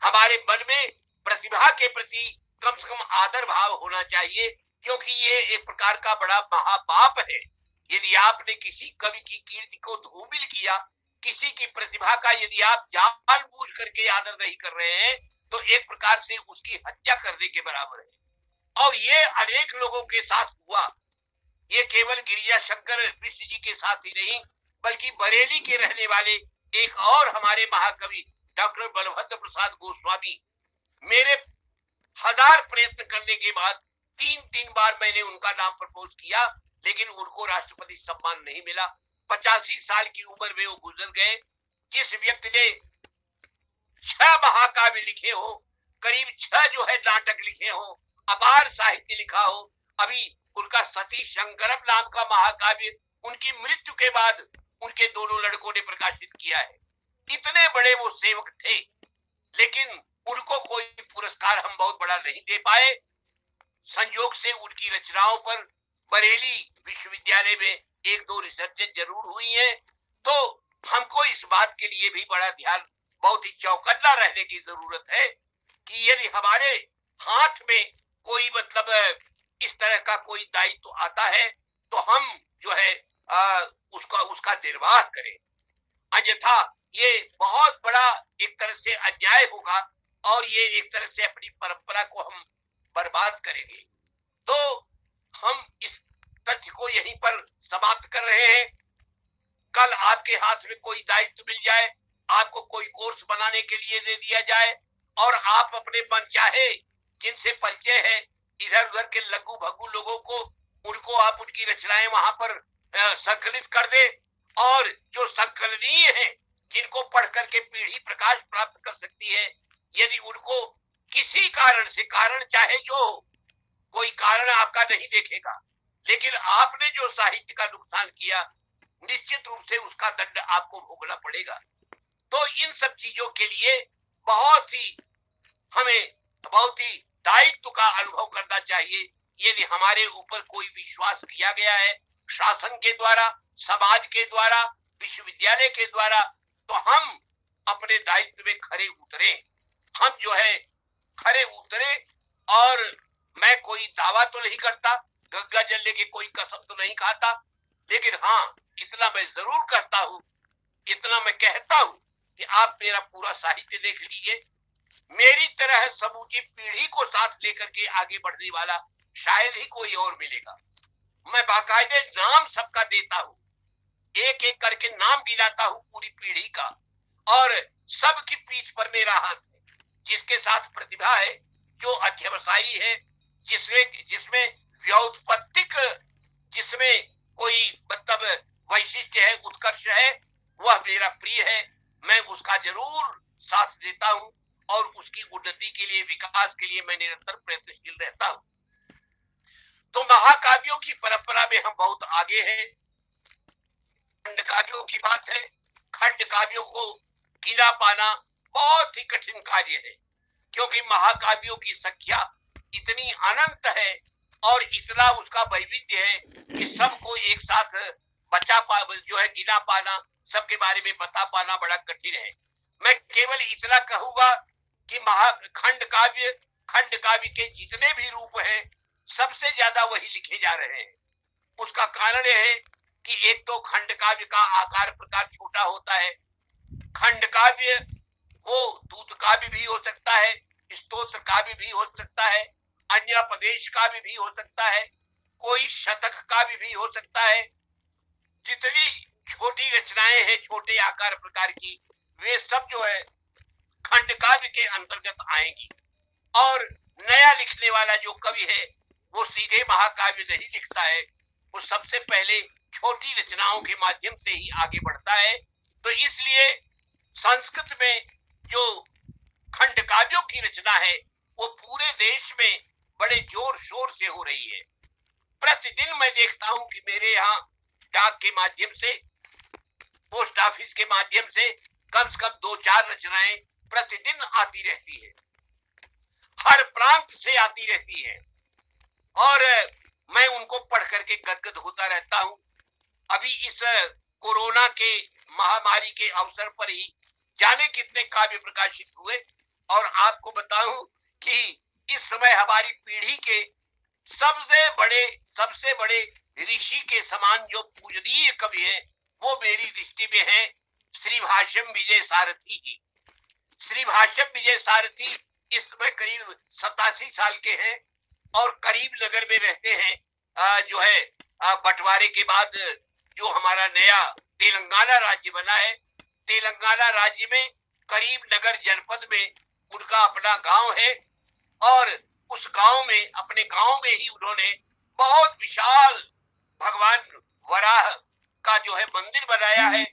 हमारे मन में प्रतिभा के प्रति कम से कम आदर भाव होना चाहिए, क्योंकि ये एक प्रकार का बड़ा महापाप है। यदि आपने किसी कवि की कीर्ति को धूमिल किया, किसी की प्रतिभा का यदि आप जानबूझ करके आदर नहीं कर रहे हैं, तो एक प्रकार से उसकी हत्या करने के बराबर है। और ये अनेक लोगों के साथ हुआ। ये केवल गिरिजा शंकर मिश्र जी के साथ ही नहीं, बल्कि बरेली के रहने वाले एक और हमारे महाकवि डॉक्टर बलभद्र प्रसाद गोस्वामी, मेरे 1000 प्रयत्न करने के बाद 3 बार मैंने उनका नाम प्रपोज किया, लेकिन उनको राष्ट्रपति सम्मान नहीं मिला। 85 साल की उम्र में वो गुजर गए। जिस व्यक्ति ने 6 महाकाव्य लिखे हो, करीब 6 जो है नाटक लिखे हो, अपार साहित्य लिखा हो, अभी उनका सती शंकरम नाम का महाकाव्य उनकी मृत्यु के बाद उनके दोनों लड़कों ने प्रकाशित किया है। इतने बड़े वो सेवक थे, लेकिन उनको कोई पुरस्कार हम बहुत बड़ा नहीं दे पाए। संयोग से उनकी रचनाओं पर बरेली विश्वविद्यालय में 1-2 रिसर्चें जरूर हुई हैं। तो हमको इस बात के लिए भी बड़ा ध्यान, बहुत ही चौकन्ना रहने की जरूरत है कि यदि हमारे हाथ में कोई मतलब इस तरह का कोई दायित्व तो आता है, तो हम जो है उसका निर्वाह करें। अन्यथा ये बहुत बड़ा एक तरह से अन्याय होगा और ये एक तरह से अपनी परंपरा को हम बर्बाद करेंगे। तो हम इस तथ्य को यहीं पर समाप्त कर रहे हैं। कल आपके हाथ में कोई दायित्व मिल जाए, आपको कोई कोर्स बनाने के लिए दे दिया जाए, और आप अपने मन चाहे जिनसे परिचय है इधर उधर के लघु भगु लोगों को, उनको आप उनकी रचनाएं वहां पर संकलित कर दे, और जो संकलनीय है, जिनको पढ़ करके पीढ़ी प्रकाश प्राप्त कर सकती है, यदि उनको किसी कारण से, कारण चाहे जो हो, कोई कारण आपका नहीं देखेगा, लेकिन आपने जो साहित्य का नुकसान किया, निश्चित रूप से उसका दंड आपको भोगना पड़ेगा। तो इन सब चीजों के लिए हमें बहुत ही दायित्व का अनुभव करना चाहिए। यदि हमारे ऊपर कोई विश्वास किया गया है शासन के द्वारा, समाज के द्वारा, विश्वविद्यालय के द्वारा, तो हम अपने दायित्व में खरे उतरे। हम जो है खरे उतरे। और मैं कोई दावा तो नहीं करता, गंगा जल के कोई कसम तो नहीं खाता, लेकिन हाँ, इतना मैं जरूर करता हूँ, इतना मैं कहता हूँ कि आप मेरा पूरा साहित्य देख लीजिए। मेरी तरह समूची पीढ़ी को साथ लेकर के आगे बढ़ने वाला शायद ही कोई और मिलेगा। मैं बाकायदे नाम सबका देता हूँ, एक एक करके नाम गिनाता हूँ पूरी पीढ़ी का, और सबकी पीठ पर मेरा हाथ है। जिसके साथ प्रतिभा है, जो अध्यवसायी है, जिसमें व्युत्पत्तिक, जिसमें कोई मतलब वैशिष्ट है, उत्कर्ष है, वह मेरा प्रिय है। मैं उसका जरूर साथ देता हूँ, और उसकी उन्नति के लिए, विकास के लिए मैं निरंतर प्रयत्नशील रहता हूँ। तो महाकाव्यों की परंपरा में हम बहुत आगे हैं। खंड काव्यों की बात है, खंड काव्यों को गिना पाना बहुत ही कठिन कार्य है, क्योंकि महाकाव्यों की संख्या इतनी अनंत है और इतना उसका वैविध्य है कि सबको एक साथ जो है गिना पाना, सबके बारे में बता पाना बड़ा कठिन है। मैं केवल इतना कहूंगा कि खंड काव्य के जितने भी रूप हैं, सबसे ज्यादा वही लिखे जा रहे हैं। उसका कारण यह है कि एक तो खंड काव्य का आकार प्रकार छोटा होता है। खंड काव्य वो दूत काव्य भी हो सकता है, स्तोत्र काव्य भी हो सकता है, अन्य प्रदेश काव्य भी हो सकता है, कोई शतक काव्य भी हो सकता है। जितनी छोटी रचनाएं हैं छोटे आकार प्रकार की, वे सब जो है खंड काव्य के अंतर्गत आएंगी। और नया लिखने वाला जो कवि है, वो सीधे महाकाव्य नहीं लिखता है, वो सबसे पहले छोटी रचनाओं के माध्यम से ही आगे बढ़ता है। तो इसलिए संस्कृत में जो खंड काव्यों की रचना है वो पूरे देश में बड़े जोर शोर से हो रही है। प्रतिदिन मैं देखता हूं कि मेरे यहाँ डाक के माध्यम से, पोस्ट ऑफिस के माध्यम से कम से कम 2-4 रचनाएं प्रतिदिन आती रहती है, हर प्रांत से आती रहती है, और मैं उनको पढ़ करके गदगद होता रहता हूं। अभी इस कोरोना के महामारी के अवसर पर ही जाने कितने काव्य प्रकाशित हुए, और आपको बताऊं कि इस समय हमारी पीढ़ी के सबसे बड़े ऋषि के समान जो पूजनीय कवि है वो मेरी दृष्टि में है श्री भाष्यम विजय सारथी जी। श्री भाष्यम विजय सारथी इस समय करीब 87 साल के हैं और करीब नगर में रहते हैं। जो है बंटवारे के बाद जो हमारा नया तेलंगाना राज्य बना है, तेलंगाना राज्य में करीब नगर जनपद में उनका अपना गांव है, और उस गांव में, अपने गांव में ही उन्होंने बहुत विशाल भगवान वराह का जो है मंदिर बनाया है,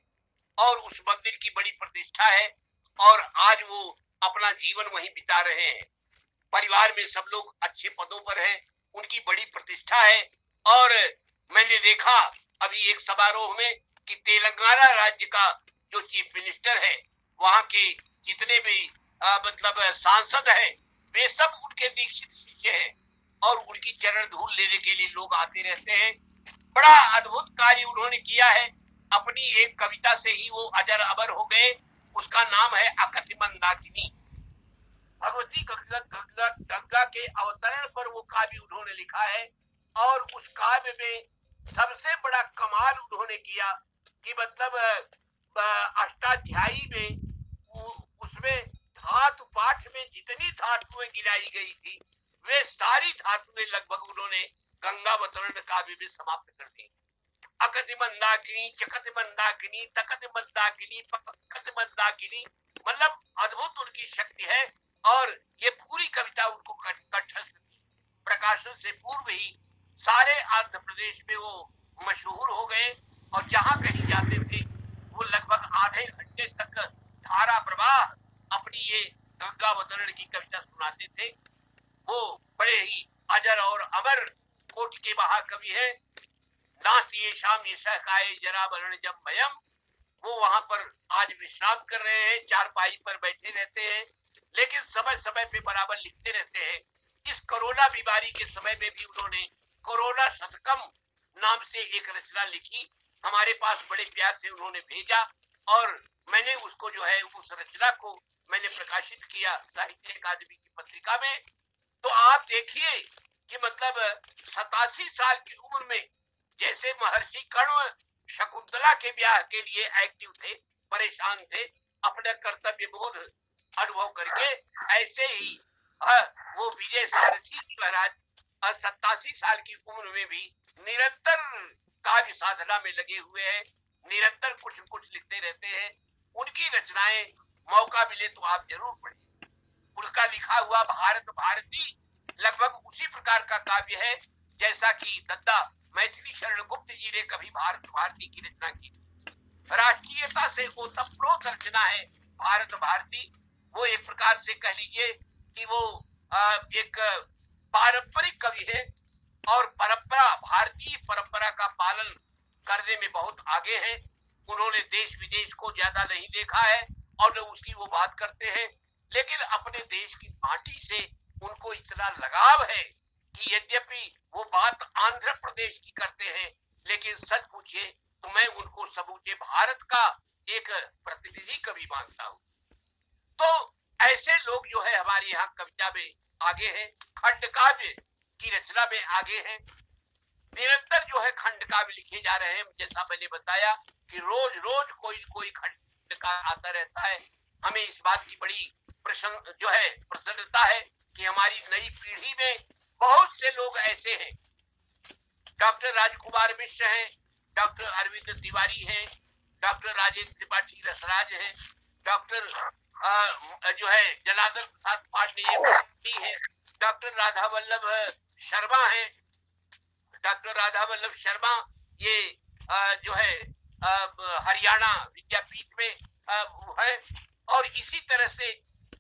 और उस मंदिर की बड़ी प्रतिष्ठा है, और आज वो अपना जीवन वहीं बिता रहे हैं। परिवार में सब लोग अच्छे पदों पर हैं, उनकी बड़ी प्रतिष्ठा है। और मैंने देखा अभी एक समारोह में कि तेलंगाना राज्य का जो चीफ मिनिस्टर है, वहां के जितने भी मतलब सांसद हैं, वे सब उनके दीक्षित शिष्य हैं, और उनकी चरण धूल लेने के लिए लोग आते रहते हैं। बड़ा अद्भुत कार्य उन्होंने किया है। अपनी एक कविता से ही वो अजर अमर हो गए। उसका नाम है अकति मंदाकिनी। भगवती गंगा के अवतरण पर वो काव्य उन्होंने लिखा है, और उस काव्य में सबसे बड़ा कमाल उन्होंने किया कि मतलब अष्टाध्यायी में उसमें धातु पाठ में जितनी धातुएं गिनाई गई थी वे सारी धातुएं लगभग उन्होंने गंगावतरण काव्य में समाप्त कर दी। अकति मंदाकिनी, चकति मंदाकिनी, तकति मंदाकिनी, पकति मंदाकिनी, मतलब अद्भुत उनकी शक्ति है। और ये पूरी कविता उनको कंठस्थ थी। प्रकाशन से पूर्व ही सारे आंध्र प्रदेश में वो मशहूर हो गए, और जहां कहीं जाते थे वो लगभग आधे घंटे तक धारा प्रवाह अपनी ये गंगावतरण की कविता सुनाते थे। वो बड़े ही अजर और अमर कोट के महाकवि है। नास्ति शाम ये जरा वर्ण जब मयम, वो वहां पर आज विश्राम कर रहे हैं, चारपाई पर बैठे रहते हैं, लेकिन समय समय पे बराबर लिखते रहते हैं। इस कोरोना बीमारी के समय में भी उन्होंने कोरोना शतकम नाम से एक रचना लिखी, हमारे पास बड़े प्यार से उन्होंने भेजा, और मैंने उसको जो है उस रचना को मैंने प्रकाशित किया साहित्य अकादमी की पत्रिका में। तो आप देखिए कि मतलब 87 साल की उम्र में जैसे महर्षि कर्ण शकुंतला के ब्याह के लिए एक्टिव थे, परेशान थे, अपना कर्तव्य बोध अनुभव करके, ऐसे ही वो विजय सारथी जी महाराज 87 साल की उम्र में भी निरंतर कार्य साधना में लगे हुए हैं, निरंतर कुछ न कुछ लिखते रहते हैं। उनकी रचनाएं मौका मिले तो आप जरूर पढ़ें। उनका लिखा हुआ भारत भारती लगभग उसी प्रकार का काव्य है जैसा कि दत्ता मैथिली शरण गुप्त जी ने कभी भारत भारती की रचना की। राष्ट्रीयता से ओतप्रोत रचना है भारत भारती। वो एक प्रकार से कह लीजिए कि वो एक पारंपरिक कवि है, और परंपरा, भारतीय परंपरा का पालन करने में बहुत आगे है। उन्होंने देश विदेश को ज्यादा नहीं देखा है, और उसकी वो बात करते हैं, लेकिन अपने देश की माटी से उनको इतना लगाव है कि यद्यपि वो बात आंध्र प्रदेश की करते हैं, लेकिन सच पूछिए तो मैं उनको समूचे भारत का एक प्रतिनिधि कवि मानता हूँ। तो ऐसे लोग जो है हमारे यहाँ कविता में आगे हैं, खंड काव्य की रचना में आगे हैं। निरंतर जो है खंड काव्य लिखे जा रहे हैं। जैसा मैंने बताया कि रोज रोज कोई खंड का आता रहता है। हमें इस बात की बड़ी प्रसन्नता है कि हमारी नई पीढ़ी में बहुत से लोग ऐसे हैं। डॉक्टर राजकुमार मिश्र हैं, डॉक्टर अरविंद तिवारी हैं, डॉक्टर राजेंद्र त्रिपाठी रसराज हैं, डॉक्टर जो है जनार्दन प्रसाद पांडे है, डॉक्टर राधा वल्लभ शर्मा हैं, डॉक्टर राधा वल्लभ शर्मा, ये जो है हरियाणा विद्यापीठ में है। और इसी तरह से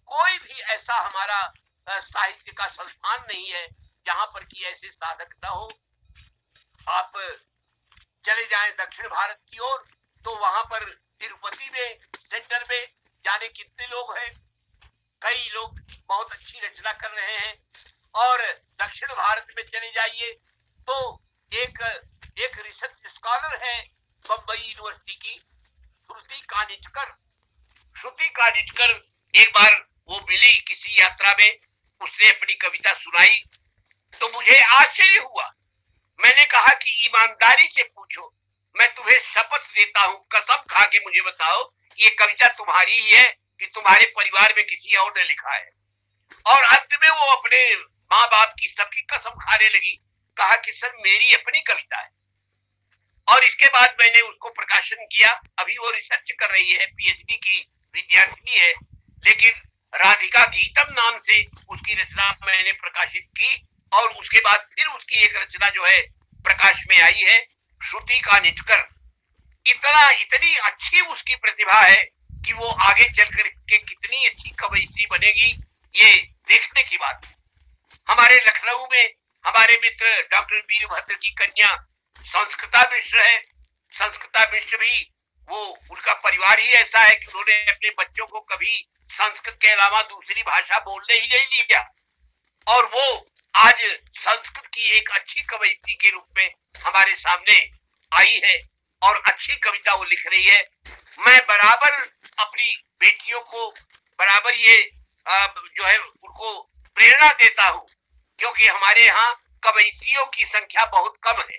कोई भी ऐसा हमारा साहित्य का संस्थान नहीं है जहां पर कि ऐसे साधक न हो। आप चले जाएं दक्षिण भारत की ओर तो वहां पर तिरुपति में सेंटर में जाने कितने लोग हैं, कई लोग बहुत अच्छी रचना कर रहे हैं। और दक्षिण भारत में चले जाइए तो एक रिसर्च स्कॉलर है बम्बई यूनिवर्सिटी की, श्रुति कानिटकर। श्रुति कानिटकर एक बार वो मिली किसी यात्रा में, उसने अपनी कविता सुनाई तो मुझे आश्चर्य हुआ। मैंने कहा कि ईमानदारी से पूछो, मैं तुम्हें शपथ देता हूँ, कसम खा के मुझे बताओ ये कविता तुम्हारी ही है कि तुम्हारे परिवार में किसी और ने लिखा है। और अंत में वो अपने माँ बाप की सबकी कसम खाने लगी, कहा कि सर मेरी अपनी कविता है। और इसके बाद मैंने उसको प्रकाशन किया, अभी वो रिसर्च कर रही है, पीएचडी की विद्यार्थिनी है, लेकिन राधिका गीतम नाम से उसकी रचना मैंने प्रकाशित की। और उसके बाद फिर उसकी एक रचना जो है प्रकाश में आई है, श्रुति कानिटकर। इतनी अच्छी उसकी प्रतिभा है कि वो आगे चल कर के कितनी अच्छी कवयित्री बनेगी, ये देखने की बात है। हमारे लखनऊ में हमारे मित्र डॉक्टर वीरभद्र की कन्या संस्कृता मिश्र है। संस्कृता मिश्र भी वो, उनका परिवार ही ऐसा है कि उन्होंने अपने बच्चों को कभी संस्कृत के अलावा दूसरी भाषा बोलने ही नहीं दिया। और वो आज संस्कृत की एक अच्छी कवयित्री के रूप में हमारे सामने आई है और अच्छी कविता वो लिख रही है। मैं बराबर अपनी बेटियों को बराबर ये जो है उनको प्रेरणा देता हूँ, क्योंकि हमारे यहाँ कवयित्रियों की संख्या बहुत कम है।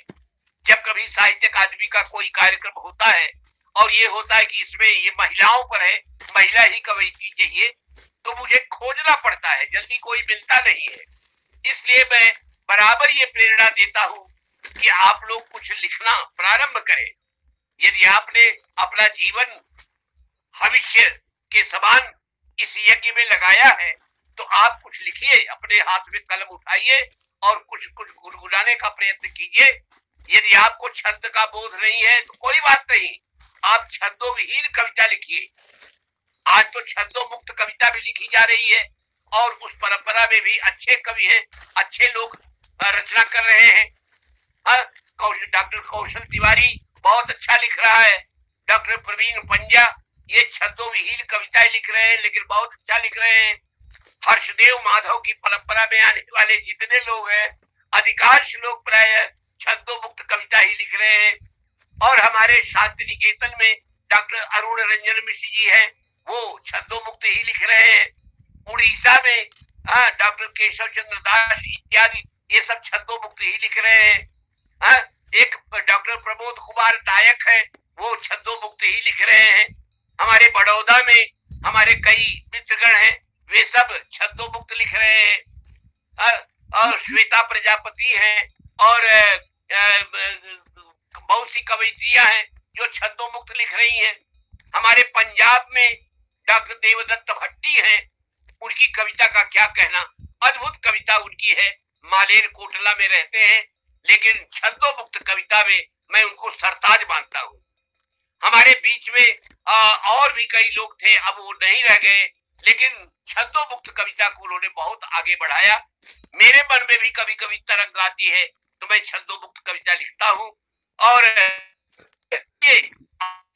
जब कभी साहित्य अकादमी का कोई कार्यक्रम होता है और ये होता है कि इसमें ये महिलाओं पर है, महिला ही कवयित्री चाहिए, तो मुझे खोजना पड़ता है, जल्दी कोई मिलता नहीं है। इसलिए मैं बराबर ये प्रेरणा देता हूँ कि आप लोग कुछ लिखना प्रारंभ करें। यदि आपने अपना जीवन भविष्य के समान इस यज्ञ में लगाया है तो आप कुछ लिखिए, अपने हाथ में कलम उठाइए और कुछ गुनगुनाने का प्रयत्न कीजिए। यदि आपको छंद का बोध नहीं है तो कोई बात नहीं, आप छंदों विहीन कविता लिखिए। आज तो छंदों मुक्त कविता भी लिखी जा रही है और उस परंपरा में भी अच्छे कवि हैं, अच्छे लोग रचना कर रहे हैं। डॉक्टर कौशल तिवारी बहुत अच्छा लिख रहा है, डॉक्टर प्रवीण पंजा ये छंदों विहीन कविताएं लिख रहे हैं लेकिन बहुत अच्छा लिख रहे हैं। हर्षदेव माधव की परंपरा में आने वाले जितने लोग हैं, अधिकांश लोग प्राय छंदों मुक्त कविता ही लिख रहे हैं। और हमारे शांति निकेतन में डॉक्टर अरुण रंजन मिश्र जी हैं, वो छंदों मुक्त ही लिख रहे हैं। उड़ीसा में डॉक्टर केशव चंद्र दास इत्यादि ये सब छंदों मुक्त ही लिख रहे हैं। एक डॉक्टर प्रमोद कुमार नायक है, वो छंदों मुक्त ही लिख रहे हैं। हमारे बड़ौदा में हमारे कई मित्रगण हैं, वे सब छंदों मुक्त लिख रहे हैं। और श्वेता प्रजापति हैं और बहुत सी कवयित्रियां हैं जो छंदों मुक्त लिख रही हैं। हमारे पंजाब में डॉक्टर देवदत्त भट्टी हैं, उनकी कविता का क्या कहना, अद्भुत कविता उनकी है। मालेर कोटला में रहते हैं लेकिन छंदों मुक्त कविता में मैं उनको सरताज मानता हूँ। हमारे बीच में और भी कई लोग थे, अब वो नहीं रह गए, लेकिन छंदों मुक्त कविता को उन्होंने बहुत आगे बढ़ाया। मेरे मन में भी कभी कभी तरंग आती है तो मैं छंदों मुक्त कविता लिखता हूँ। और ये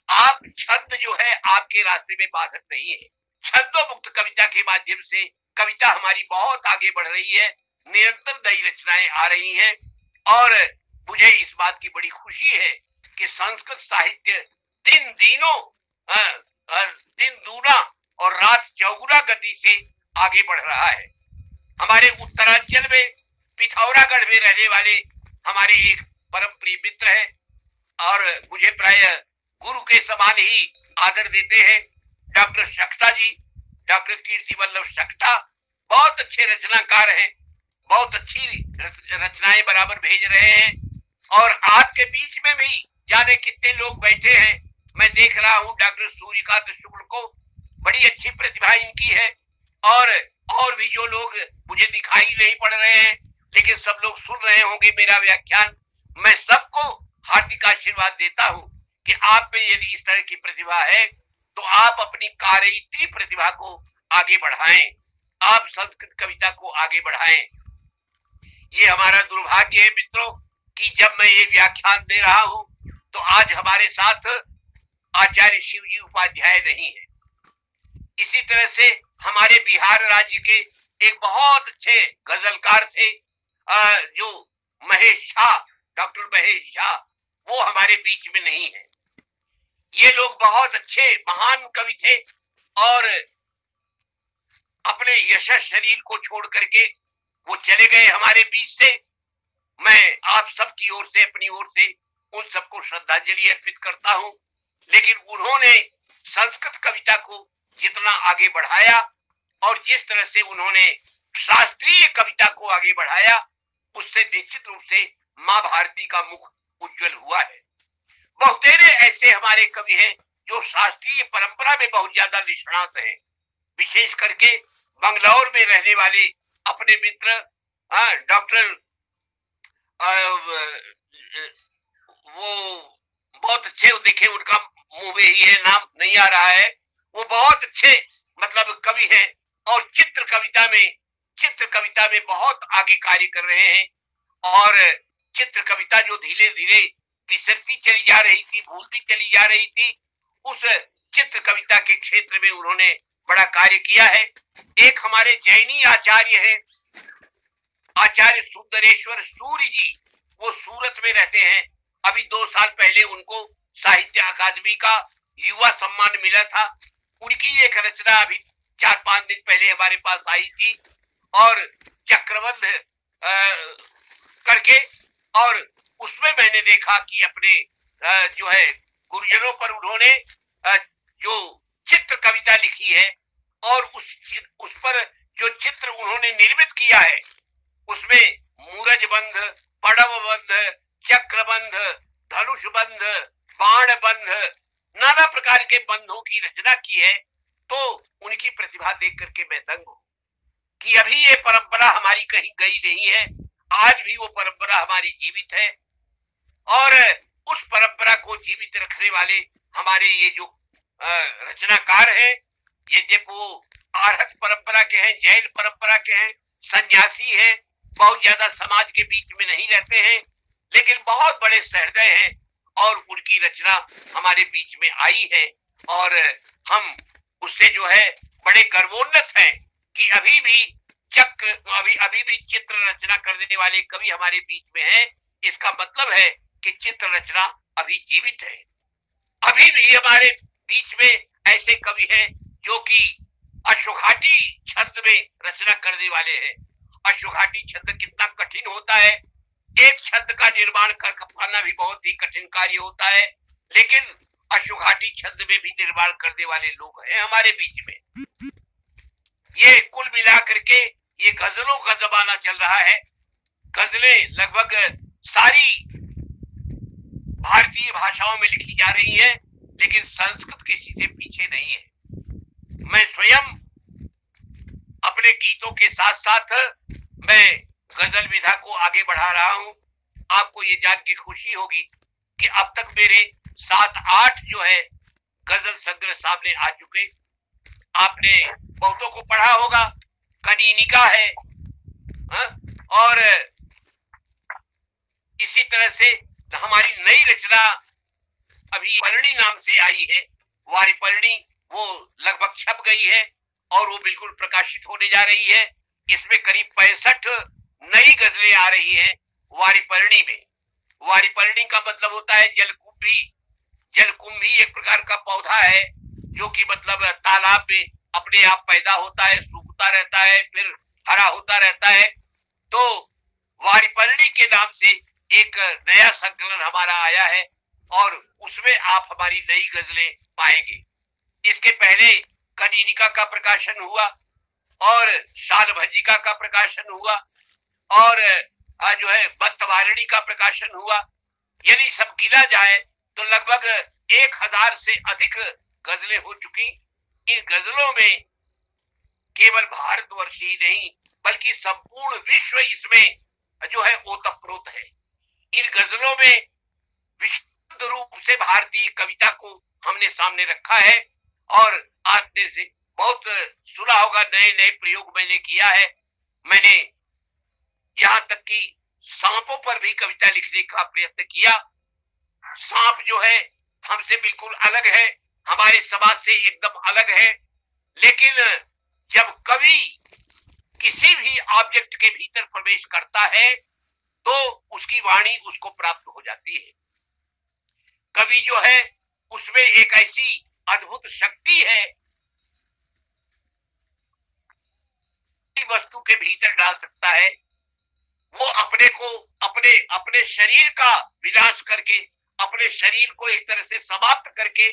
आप छंद जो है आपके रास्ते में बाधक नहीं है। छंदों मुक्त कविता के माध्यम से कविता हमारी बहुत आगे बढ़ रही है, निरंतर नई रचनाएं आ रही हैं। और मुझे इस बात की बड़ी खुशी है कि संस्कृत साहित्य दिन दूना और रात चौगुना गति से आगे बढ़ रहा है। हमारे उत्तरांचल में पिथौरागढ़ में रहने वाले हमारे एक परम प्रिय मित्र है और मुझे प्राय गुरु के समान ही आदर देते हैं, डॉक्टर शक्ता जी, डॉक्टर कीर्ति वल्लभ शक्ता। बहुत अच्छे रचनाकार हैं, बहुत अच्छी रचनाएं बराबर भेज रहे हैं। और आपके बीच में भी जाने कितने लोग बैठे हैं, मैं देख रहा हूँ डॉक्टर सूर्यकांत शुक्ल को, बड़ी अच्छी प्रतिभा इनकी है। और भी जो लोग मुझे दिखाई नहीं पड़ रहे हैं लेकिन सब लोग सुन रहे होंगे मेरा व्याख्यान। मैं सबको हार्दिक आशीर्वाद देता हूं कि आप में यदि इस तरह की प्रतिभा है तो आप अपनी कार्यत्री प्रतिभा को आगे बढ़ाएं, आप संस्कृत कविता को आगे बढ़ाएं। ये हमारा दुर्भाग्य है मित्रों कि जब मैं ये व्याख्यान दे रहा हूं तो आज हमारे साथ आचार्य शिवजी उपाध्याय नहीं है। इसी तरह से हमारे बिहार राज्य के एक बहुत अच्छे गजलकार थे जो महेश झा, डॉक्टर महेश झा, वो हमारे बीच में नहीं है। ये लोग बहुत अच्छे महान कवि थे और अपने यशस शरीर को छोड़ करके वो चले गए हमारे बीच से। मैं आप सबकी ओर से, अपनी ओर से उन सबको श्रद्धांजलि अर्पित करता हूं। लेकिन उन्होंने संस्कृत कविता को जितना आगे बढ़ाया और जिस तरह से उन्होंने शास्त्रीय कविता को आगे बढ़ाया, उससे निश्चित रूप से मां भारती का मुख उज्जवल हुआ है। बहुतेरे ऐसे हमारे कवि हैं जो शास्त्रीय परंपरा में बहुत ज्यादा निष्णात हैं। विशेष करके बंगलौर में रहने वाले अपने मित्र डॉक्टर वो बहुत अच्छे, देखे उनका मुंह में ही है, नाम नहीं आ रहा है, वो बहुत अच्छे मतलब कवि हैं और चित्र कविता में बहुत आगे कार्य कर रहे हैं। और चित्र कविता जो धीरे धीरे बिसरती चली जा रही थी, भूलती चली जा रही थी, उस चित्र कविता के क्षेत्र में उन्होंने बड़ा कार्य किया है। एक हमारे जैनी आचार्य हैं, आचार्य सुंदरेश्वर सूर्य जी, वो सूरत में रहते हैं। अभी 2 साल पहले उनको साहित्य अकादमी का युवा सम्मान मिला था। उनकी एक रचना अभी 4-5 दिन पहले हमारे पास आई थी और चक्रबंध करके, और उसमें मैंने देखा कि अपने जो है गुरुजनों पर उन्होंने जो चित्र कविता लिखी है और उस पर जो चित्र उन्होंने निर्मित किया है, उसमें मूरज बंध, पड़व बंध, चक्रबंध, धनुष बंध, बाण बंध, नाना प्रकार के बंधों की रचना की है। तो उनकी प्रतिभा देख करके मैं दंग हूं कि अभी ये परंपरा हमारी कहीं गई नहीं है, आज भी वो परंपरा हमारी जीवित है। और उस परंपरा को जीवित रखने वाले हमारे ये जो रचनाकार हैं, यद्यपि वो आर्हत परंपरा के हैं, जैन परंपरा के हैं, सन्यासी हैं, बहुत ज्यादा समाज के बीच में नहीं रहते हैं, लेकिन बहुत बड़े सहृदय हैं और उनकी रचना हमारे बीच में आई है। और हम उससे जो है बड़े गर्वोन्नत हैं कि अभी भी चित्र रचना करने वाले कवि हमारे बीच में हैं। इसका मतलब है कि चित्र रचना अभी जीवित है। अभी भी हमारे बीच में ऐसे कवि हैं जो कि अश्वघाटी छंद में रचना करने वाले हैं। अश्वघाटी छंद कितना कठिन होता है, एक छंद का निर्माण कर पाना भी बहुत ही कठिन कार्य होता है, लेकिन अश्वघाटी छंद में भी निर्माण करने वाले लोग हैं हमारे बीच में। ये कुल मिलाकर के ये गजलों का जमाना चल रहा है। गजलें लगभग सारी भारतीय भाषाओं में लिखी जा रही है, लेकिन संस्कृत किसी से पीछे नहीं है। मैं स्वयं अपने गीतों के साथ साथ मैं गजल विधा को आगे बढ़ा रहा हूं। आपको ये जान के खुशी होगी कि अब तक मेरे 7-8 जो है गजल संग्रह सामने आ चुके। आपने बहुतों को पढ़ा होगा, कनीनिका है, और इसी तरह से हमारी नई रचना अभी परिणी नाम से आई है, वारिपरिणी, वो लगभग छप गई है और वो बिल्कुल प्रकाशित होने जा रही है। इसमें करीब 65 नई गजलें आ रही हैं वारिपरिणी में। वारिपरिणी का मतलब होता है जलकुंभी। जलकुंभी एक प्रकार का पौधा है जो कि मतलब तालाब में अपने आप पैदा होता है, सूखता रहता है, फिर हरा होता रहता है। तो वारिपरिणी के नाम से एक नया संकलन हमारा आया है और उसमें आप हमारी नई गजलें पाएंगे। इसके पहले कनीनिका का प्रकाशन हुआ और शालभंजिका का प्रकाशन हुआ और जो है बत्तवारिणी का प्रकाशन हुआ। यदि सब गिना जाए तो लगभग 1000 से अधिक गजलें हो चुकी। इन गजलों में केवल भारतवर्ष ही नहीं बल्कि संपूर्ण विश्व इसमें जो है ओतप्रोत है। इन गजलों में विशुद्ध रूप से भारतीय कविता को हमने सामने रखा है और आपने से बहुत सुना होगा, नए नए प्रयोग मैंने किया है। मैंने यहाँ तक कि सांपों पर भी कविता लिखने का प्रयत्न किया। सांप जो है हमसे बिल्कुल अलग है, हमारे समाज से एकदम अलग है, लेकिन जब कवि किसी भी ऑब्जेक्ट के भीतर प्रवेश करता है तो उसकी वाणी उसको प्राप्त हो जाती है। कवि जो है उसमें एक ऐसी अद्भुत शक्ति है, वस्तु के भीतर डाल सकता है। वो अपने को अपने शरीर का विनाश करके, अपने शरीर को एक तरह से समाप्त करके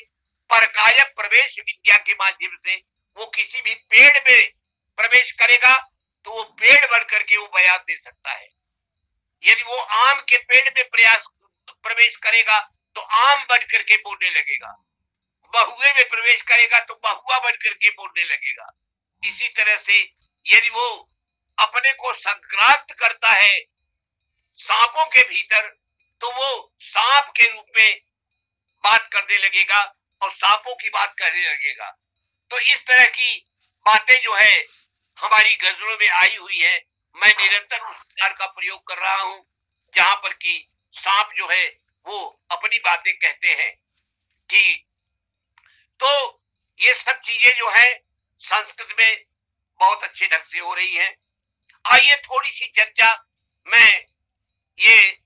परकाय प्रवेश विद्या के माध्यम से वो किसी भी पेड़ में प्रवेश करेगा तो वो पेड़ बन करके वो बयान दे सकता है। यदि वो आम के पेड़ में प्रवेश करेगा तो आम बन करके बोलने लगेगा, बहुए में प्रवेश करेगा तो बहुआ बन करके बोलने लगेगा। इसी तरह से यदि वो अपने को संक्रांत करता है सांपों के भीतर तो वो सांप के रूप में बात करने लगेगा और सांपों की बात करने लगेगा। तो इस तरह की बातें जो है हमारी गजलों में आई हुई है। मैं निरंतर उस प्रकार का प्रयोग कर रहा हूं जहां पर कि सांप जो है वो अपनी बातें कहते हैं कि, तो ये सब चीजें जो है संस्कृत में बहुत अच्छे ढंग से हो रही है। आइए थोड़ी सी चर्चा मैं ये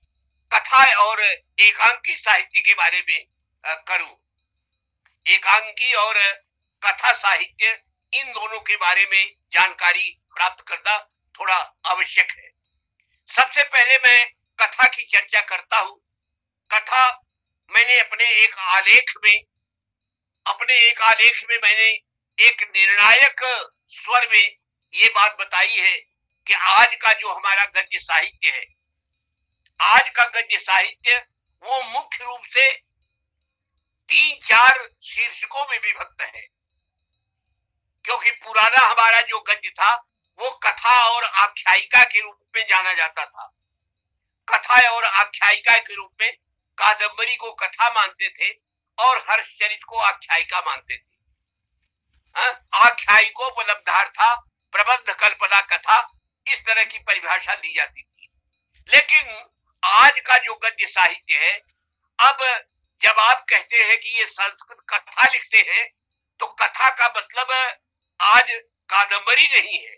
कथा और एकांकी साहित्य के बारे में करूं। एकांकी और कथा साहित्य इन दोनों के बारे में जानकारी प्राप्त करना थोड़ा आवश्यक है। सबसे पहले मैं कथा की चर्चा करता हूं। कथा मैंने अपने एक आलेख में मैंने एक निर्णायक स्वर में ये बात बताई है कि आज का जो हमारा गद्य साहित्य है, आज का गद्य साहित्य वो मुख्य रूप से 3-4 शीर्षकों में विभक्त है। क्योंकि पुराना हमारा जो गद्य था वो कथा और आख्यायिका के रूप में जाना जाता था। कथा और आख्यायिका के रूप में कादम्बरी को कथा मानते थे और हर्षचरित को आख्यायिका मानते थे। आख्यायिकोपलब्धार्था प्रबंध कल्पना कथा, इस तरह की परिभाषा दी जाती थी। लेकिन आज का जो गद्य साहित्य है, अब जब आप कहते हैं कि ये संस्कृत कथा लिखते हैं तो कथा का मतलब आज कादम्बरी नहीं है,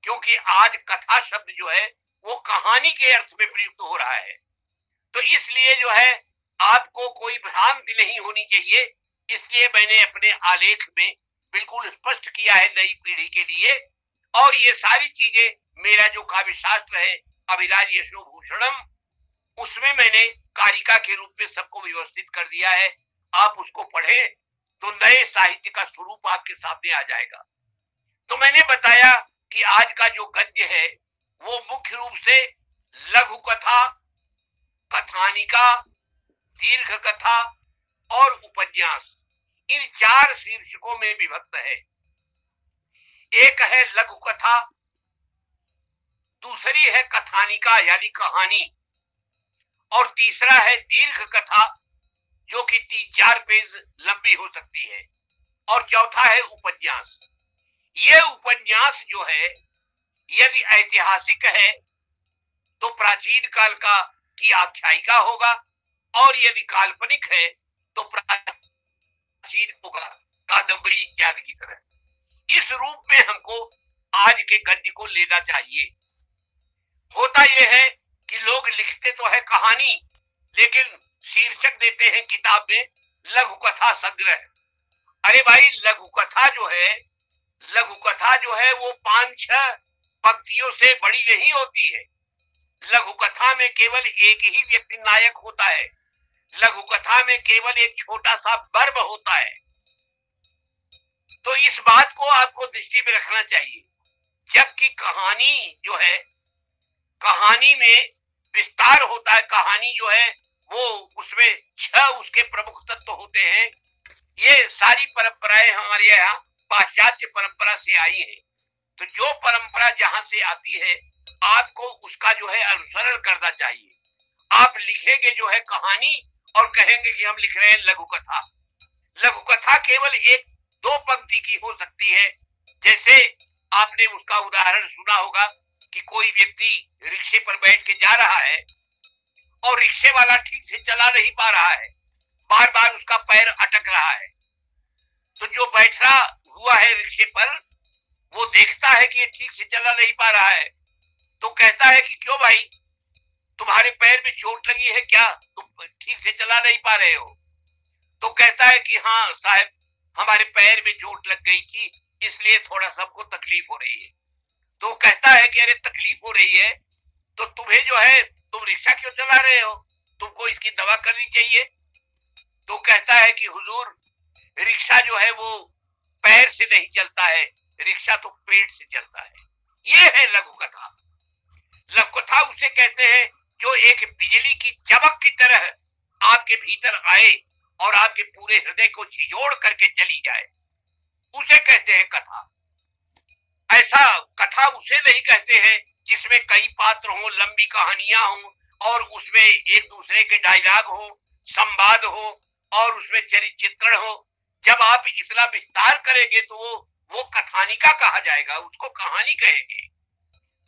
क्योंकि आज कथा शब्द जो है वो कहानी के अर्थ में प्रयुक्त हो रहा है। तो इसलिए जो है आपको कोई भ्रांति नहीं होनी चाहिए, इसलिए मैंने अपने आलेख में बिल्कुल स्पष्ट किया है नई पीढ़ी के लिए। और ये सारी चीजें मेरा जो काव्य शास्त्र है अभिराज यशोभूषणम, उसमें मैंने कारिका के रूप में सबको व्यवस्थित कर दिया है। आप उसको पढ़ें तो नए साहित्य का स्वरूप आपके सामने आ जाएगा। तो मैंने बताया कि आज का जो गद्य है वो मुख्य रूप से लघु कथा, कथानिका, दीर्घ कथा और उपन्यास, इन 4 शीर्षकों में विभक्त है। एक है लघु कथा, दूसरी है कथानिका यानी कहानी, और तीसरा है दीर्घ कथा जो कि 3-4 पेज लंबी हो सकती है, और चौथा है उपन्यास। ये उपन्यास जो है यदि ऐतिहासिक है तो प्राचीन काल का की आख्यायिका होगा, और यदि काल्पनिक है तो प्राचीन होगा, कादम्बरी इत्यादि की तरह। इस रूप में हमको आज के गद्य को लेना चाहिए। होता यह है कि लोग लिखते तो है कहानी, लेकिन शीर्षक देते हैं किताब में लघु कथा संग्रह। अरे भाई, लघु कथा जो है वो 5-6 पंक्तियों से बड़ी नहीं होती है। लघु कथा में केवल एक ही व्यक्ति नायक होता है। लघु कथा में केवल एक छोटा सा वर्ब होता है। तो इस बात को आपको दृष्टि में रखना चाहिए। जबकि कहानी जो है, कहानी में विस्तार होता है। कहानी जो है वो उसमें 6 उसके प्रमुख तत्व होते हैं। ये सारी परंपराएं हमारे यहाँ पाश्चात्य परंपरा से आई है। तो जो परंपरा जहां से आती है आपको उसका जो है अनुसरण करना चाहिए। आप लिखेंगे जो है कहानी और कहेंगे कि हम लिख रहे हैं लघु कथा। लघु कथा केवल एक दो पंक्ति की हो सकती है। जैसे आपने उसका उदाहरण सुना होगा कि कोई व्यक्ति रिक्शे पर बैठ के जा रहा है और रिक्शे वाला ठीक से चला नहीं पा रहा है, बार बार उसका पैर अटक रहा है। तो जो बैठा हुआ है रिक्शे पर वो देखता है कि ये ठीक से चला नहीं पा रहा है, तो कहता है कि क्यों भाई, तुम्हारे पैर में चोट लगी है क्या, तुम ठीक से चला नहीं पा रहे हो? तो कहता है कि हाँ साहब, हमारे पैर में चोट लग गई थी, इसलिए थोड़ा सबको तकलीफ हो रही है। तो कहता है कि अरे तकलीफ हो रही है तो तुम्हें जो है, तुम रिक्शा क्यों चला रहे हो, तुमको इसकी दवा करनी चाहिए। तो कहता है कि हुजूर, रिक्शा जो है वो पैर से नहीं चलता है, रिक्शा तो पेट से चलता है। ये है लघु कथा। लघु कथा उसे कहते हैं जो एक बिजली की चमक की तरह आपके भीतर आए और आपके पूरे हृदय को झिझोड़ करके चली जाए, उसे कहते हैं कथा। ऐसा कथा उसे नहीं कहते हैं जिसमें कई पात्र हों, लंबी कहानियां हों और उसमें एक दूसरे के डायलॉग हो, संवाद हो और उसमें चरित्र चित्रण हो। जब आप इतना विस्तार करेंगे तो वो कथानिका कहा जाएगा, उसको कहानी कहेंगे।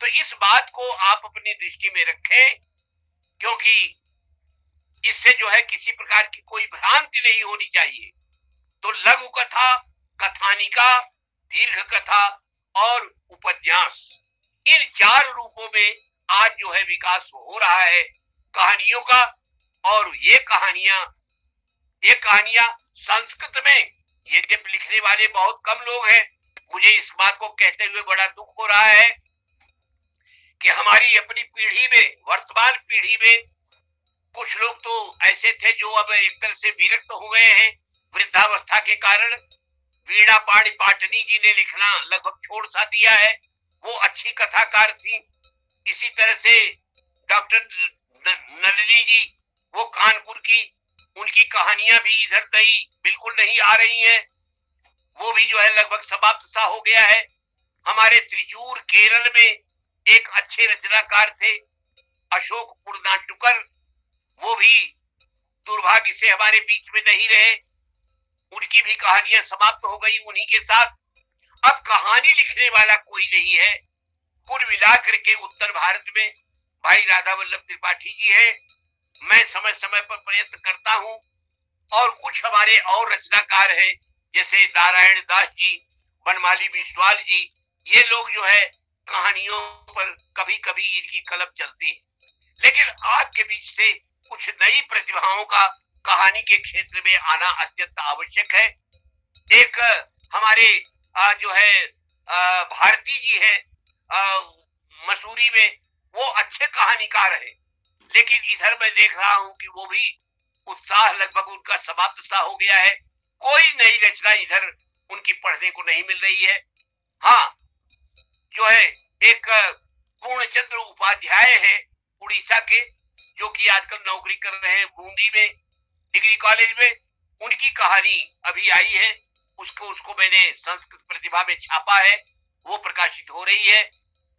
तो इस बात को आप अपनी दृष्टि में रखें, क्योंकि इससे जो है किसी प्रकार की कोई भ्रांति नहीं होनी चाहिए। तो लघु कथा, कथानिका, दीर्घ कथा और उपन्यास, इन चार रूपों में आज जो है विकास हो रहा है कहानियों का। और ये कहानियां संस्कृत में यद्यपि लिखने वाले बहुत कम लोग हैं। मुझे इस बात को कहते हुए बड़ा दुख हो रहा है कि हमारी अपनी पीढ़ी में, वर्तमान पीढ़ी में कुछ लोग तो ऐसे थे जो अब एक तरह से विरक्त हो गए हैं वृद्धावस्था के कारण। वीणा पाणी पाटनी जी ने लिखना लगभग छोड़ सा दिया है, वो अच्छी कथाकार थी। इसी तरह से डॉक्टर नलिनी जी, वो कानपुर की, उनकी कहानियां भी इधर कहीं बिल्कुल नहीं आ रही हैं, वो भी जो है लगभग समाप्त सा हो गया है। हमारे त्रिचूर केरल में एक अच्छे रचनाकार थे अशोक पुरनाटुकर, वो भी दुर्भाग्य से हमारे बीच में नहीं रहे, उनकी भी कहानियां समाप्त हो गई उन्हीं के साथ। अब कहानी लिखने वाला कोई नहीं है। कुल मिलाकर के उत्तर भारत में भाई राधा वल्लभ त्रिपाठी जी है। मैं समय समय पर प्रयत्न करता हूं और कुछ हमारे और रचनाकार हैं जैसे नारायण दास जी, बनमाली बिस्वाल जी, ये लोग जो है कहानियों पर कभी कभी इनकी कलम चलती है। लेकिन आपके बीच से कुछ नई प्रतिभाओं का कहानी के क्षेत्र में आना अत्यंत आवश्यक है। एक हमारे जो है भारती जी है मसूरी में, वो अच्छे कहानीकार है, लेकिन इधर मैं देख रहा हूं कि वो भी उत्साह लगभग उनका समाप्त सा हो गया है। कोई नई रचना इधर उनकी पढ़ने को नहीं मिल रही है। हाँ, जो है एक पूर्णचंद्र उपाध्याय है उड़ीसा के, जो कि आजकल नौकरी कर रहे हैं बूंदी में डिग्री कॉलेज में। उनकी कहानी अभी आई है, उसको मैंने संस्कृत प्रतिभा में छापा है, वो प्रकाशित हो रही है।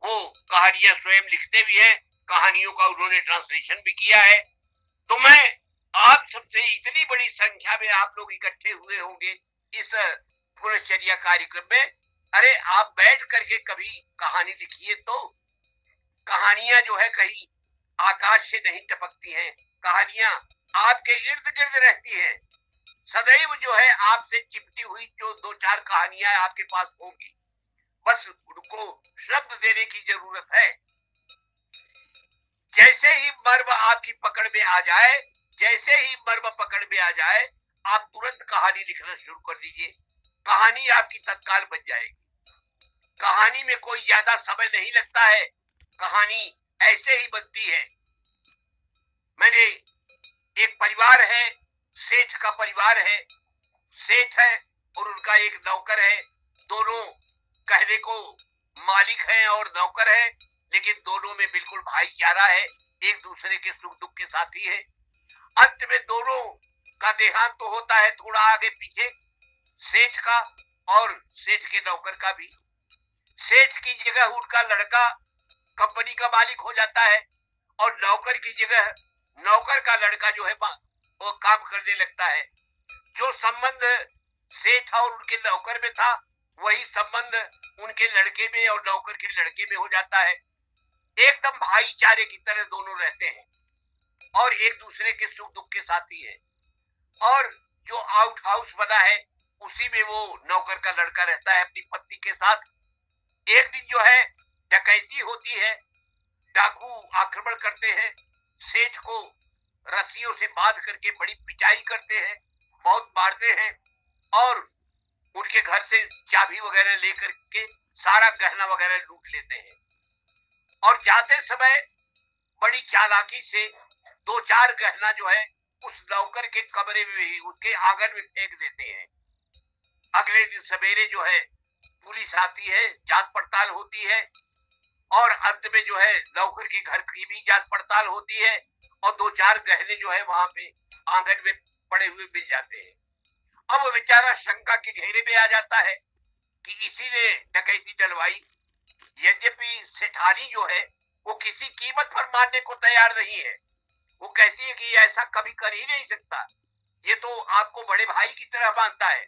वो कहानियां स्वयं लिखते भी है, कहानियों का उन्होंने ट्रांसलेशन भी किया है। तो मैं आप सबसे, इतनी बड़ी संख्या में आप लोग इकट्ठे हुए होंगे इस पुनश्चर्या कार्यक्रम में, अरे आप बैठ करके कभी कहानी लिखिए। तो कहानियां जो है कहीं आकाश से नहीं टपकती हैं, कहानियां आपके इर्द गिर्द रहती हैं। सदैव जो है आपसे चिपटी हुई जो दो चार कहानियां आपके पास होंगी, बस उनको शब्द देने की जरूरत है। जैसे ही मर्म आपकी पकड़ में आ जाए, जैसे ही मर्म पकड़ में आ जाए, आप तुरंत कहानी लिखना शुरू कर दीजिए। कहानी आपकी तत्काल बन जाएगी। कहानी में कोई ज्यादा समय नहीं लगता है, कहानी ऐसे ही बनती है। मैंने एक परिवार है, सेठ का परिवार है, सेठ है और उनका एक नौकर है। दोनों कहने को मालिक हैं और नौकर है, लेकिन दोनों में बिल्कुल भाईचारा है, एक दूसरे के सुख दुख के साथी है। अंत में दोनों का देहांत तो होता है थोड़ा आगे पीछे, सेठ का और सेठ के नौकर का भी। सेठ की जगह उनका लड़का कंपनी का मालिक हो जाता है और नौकर की जगह नौकर का लड़का जो है वो काम करने लगता है। जो संबंध सेठ और उनके नौकर में था वही संबंध उनके लड़के में और नौकर के लड़के में हो जाता है। एकदम भाईचारे की तरह दोनों रहते हैं और एक दूसरे के सुख दुख के साथी है। और जो आउट हाउस बना है उसी में वो नौकर का लड़का रहता है अपनी पत्नी के साथ। एक दिन जो है डकैती होती है, डाकू आक्रमण करते हैं, सेठ को रस्सियों से बांध करके बड़ी पिटाई करते हैं, बहुत मारते हैं और उनके घर से चाबी वगैरह लेकर के सारा गहना वगैरह लूट लेते हैं। और जाते समय बड़ी चालाकी से 2-4 गहना जो है उस नौकर के कमरे में ही उसके आंगन में फेंक देते हैं। अगले दिन सवेरे जो है पुलिस आती है, जांच पड़ताल होती है और अंत में जो है नौकर के घर की भी जांच पड़ताल होती है और 2-4 गहने जो है वहां पे आंगन में पड़े हुए मिल जाते हैं। अब वो बेचारा शंका के घेरे में आ जाता है कि इसी ने डकैती डलवाई। यद्यपि सेठानी जो है वो किसी कीमत पर मानने को तैयार नहीं है। वो कहती है कि ऐसा कभी कर ही नहीं सकता, ये तो आपको बड़े भाई की तरह मानता है।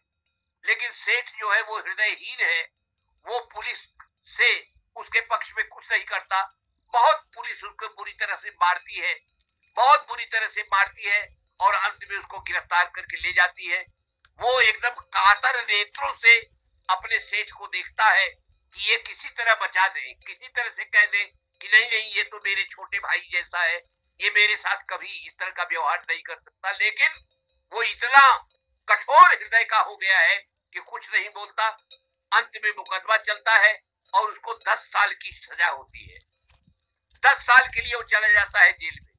लेकिन सेठ जो है वो हृदयहीन है, वो पुलिस से उसके पक्ष में कुछ नहीं करता। बहुत पुलिस उसको बुरी तरह से मारती है, बहुत बुरी तरह से मारती है और अंत में उसको गिरफ्तार करके ले जाती है। वो एकदम कातर नेत्रों से अपने सेठ को देखता है कि ये किसी तरह बचा दे, किसी तरह से कह दे कि नहीं नहीं ये तो मेरे छोटे भाई जैसा है, ये मेरे साथ कभी इस तरह का व्यवहार नहीं कर सकता। लेकिन वो इतना कठोर हृदय का हो गया है कि कुछ नहीं बोलता। अंत में मुकदमा चलता है और उसको 10 साल की सजा होती है। 10 साल के लिए वो चला जाता है जेल में।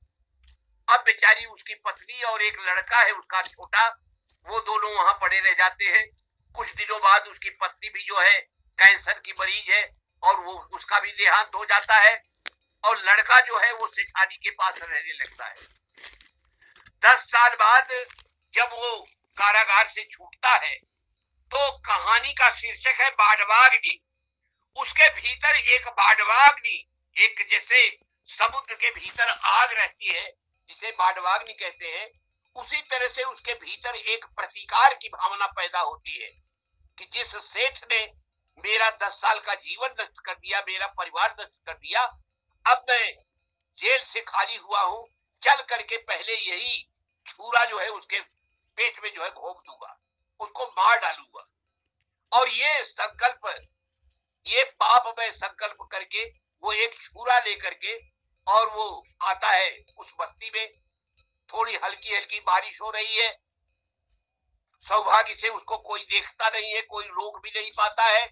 अब बेचारी उसकी पत्नी और एक लड़का है उसका छोटा, वो दोनों वहां पड़े रह जाते हैं। कुछ दिनों बाद उसकी पत्नी भी जो है कैंसर की मरीज है और वो उसका भी देहांत हो जाता है और लड़का जो है वो सेठानी के पास रहने लगता है। 10 साल बाद जब वो कारागार से छूटता है तो कहानी का शीर्षक है बाड़वाग्नि। उसके भीतर एक बाड़वाग्नि, एक जैसे समुद्र के भीतर आग रहती है जिसे बाड़वाग्नि कहते हैं, उसी तरह से उसके भीतर एक प्रतिकार की भावना पैदा होती है कि जिस सेठ ने मेरा 10 साल का जीवन नष्ट कर दिया, मेरा परिवार नष्ट कर दिया, अब मैं जेल से खाली हुआ हूं, चल करके पहले यही छुरा जो है उसके पेट में जो है घोंप दूंगा, उसको मार डालूंगा। और ये संकल्प, ये पाप में संकल्प करके वो एक छुरा लेकर के और वो आता है उस बस्ती में। थोड़ी हल्की हल्की बारिश हो रही है, सौभाग्य से उसको कोई देखता नहीं है, कोई रोक भी नहीं पाता है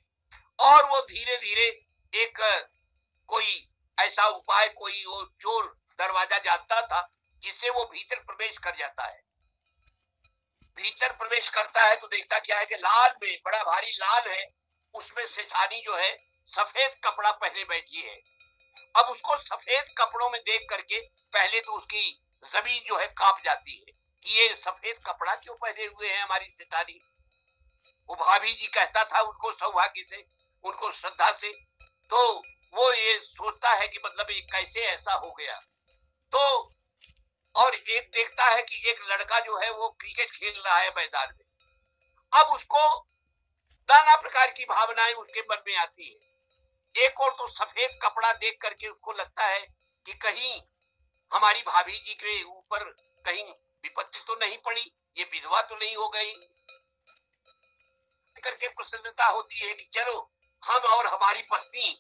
और वो धीरे धीरे एक कोई ऐसा उपाय, कोई वो चोर दरवाजा जानता था जिससे वो भीतर प्रवेश कर जाता है। भीतर प्रवेश करता है तो देखता क्या है कि लाल में बड़ा भारी लाल है, उसमें सेठानी जो है सफेद कपड़ा पहने बैठी है। अब उसको सफेद कपड़ों में देख करके पहले तो उसकी जमीन जो है कांप जाती है कि ये सफेद कपड़ा क्यों पहने हुए हैं हमारी सेठानी। वो भाभी जी कहता था उनको सौभाग्य से, उनको श्रद्धा से, तो वो ये सोचता है कि मतलब ये कैसे ऐसा हो गया। तो और एक देखता है कि एक लड़का जो है वो क्रिकेट खेल रहा है मैदान में। अब उसको नाना प्रकार की भावनाएं उसके मन में आती है। एक और तो सफेद कपड़ा देख करके उसको लगता है कि कहीं हमारी भाभी जी के ऊपर कहीं विपत्ति तो नहीं पड़ी, ये विधवा तो नहीं हो गई करके प्रसन्नता होती है कि चलो हम और हमारी पत्नी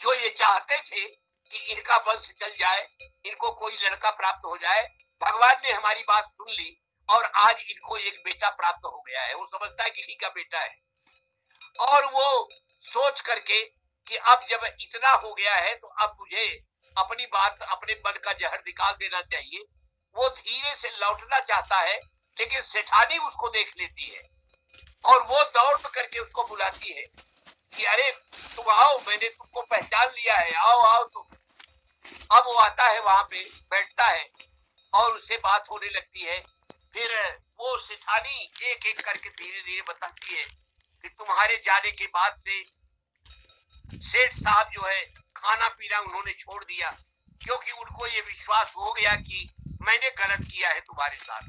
जो ये चाहते थे कि इनका वंश चल जाए, इनको कोई लड़का प्राप्त हो जाए, भगवान ने हमारी बात सुन ली और आज इनको एक बेटा प्राप्त हो गया है। वो समझता है कि इन्हीं का बेटा है और वो सोच करके कि अब जब इतना हो गया है तो अब मुझे अपनी बात, अपने मन का जहर निकाल देना चाहिए। वो धीरे से लौटना चाहता है लेकिन सेठानी उसको देख लेती है और वो दौड़ करके उसको बुलाती है कि अरे तुम आओ, मैंने तुमको पहचान लिया है, आओ आओ तुम। अब वो आता है, वहां पे बैठता है और उससे बात होने लगती है। फिर वो सेठानी एक एक करके धीरे धीरे बताती है कि तुम्हारे जाने के बाद से सेठ साहब जो है खाना पीना उन्होंने छोड़ दिया, क्योंकि उनको ये विश्वास हो गया कि मैंने गलत किया है तुम्हारे साथ,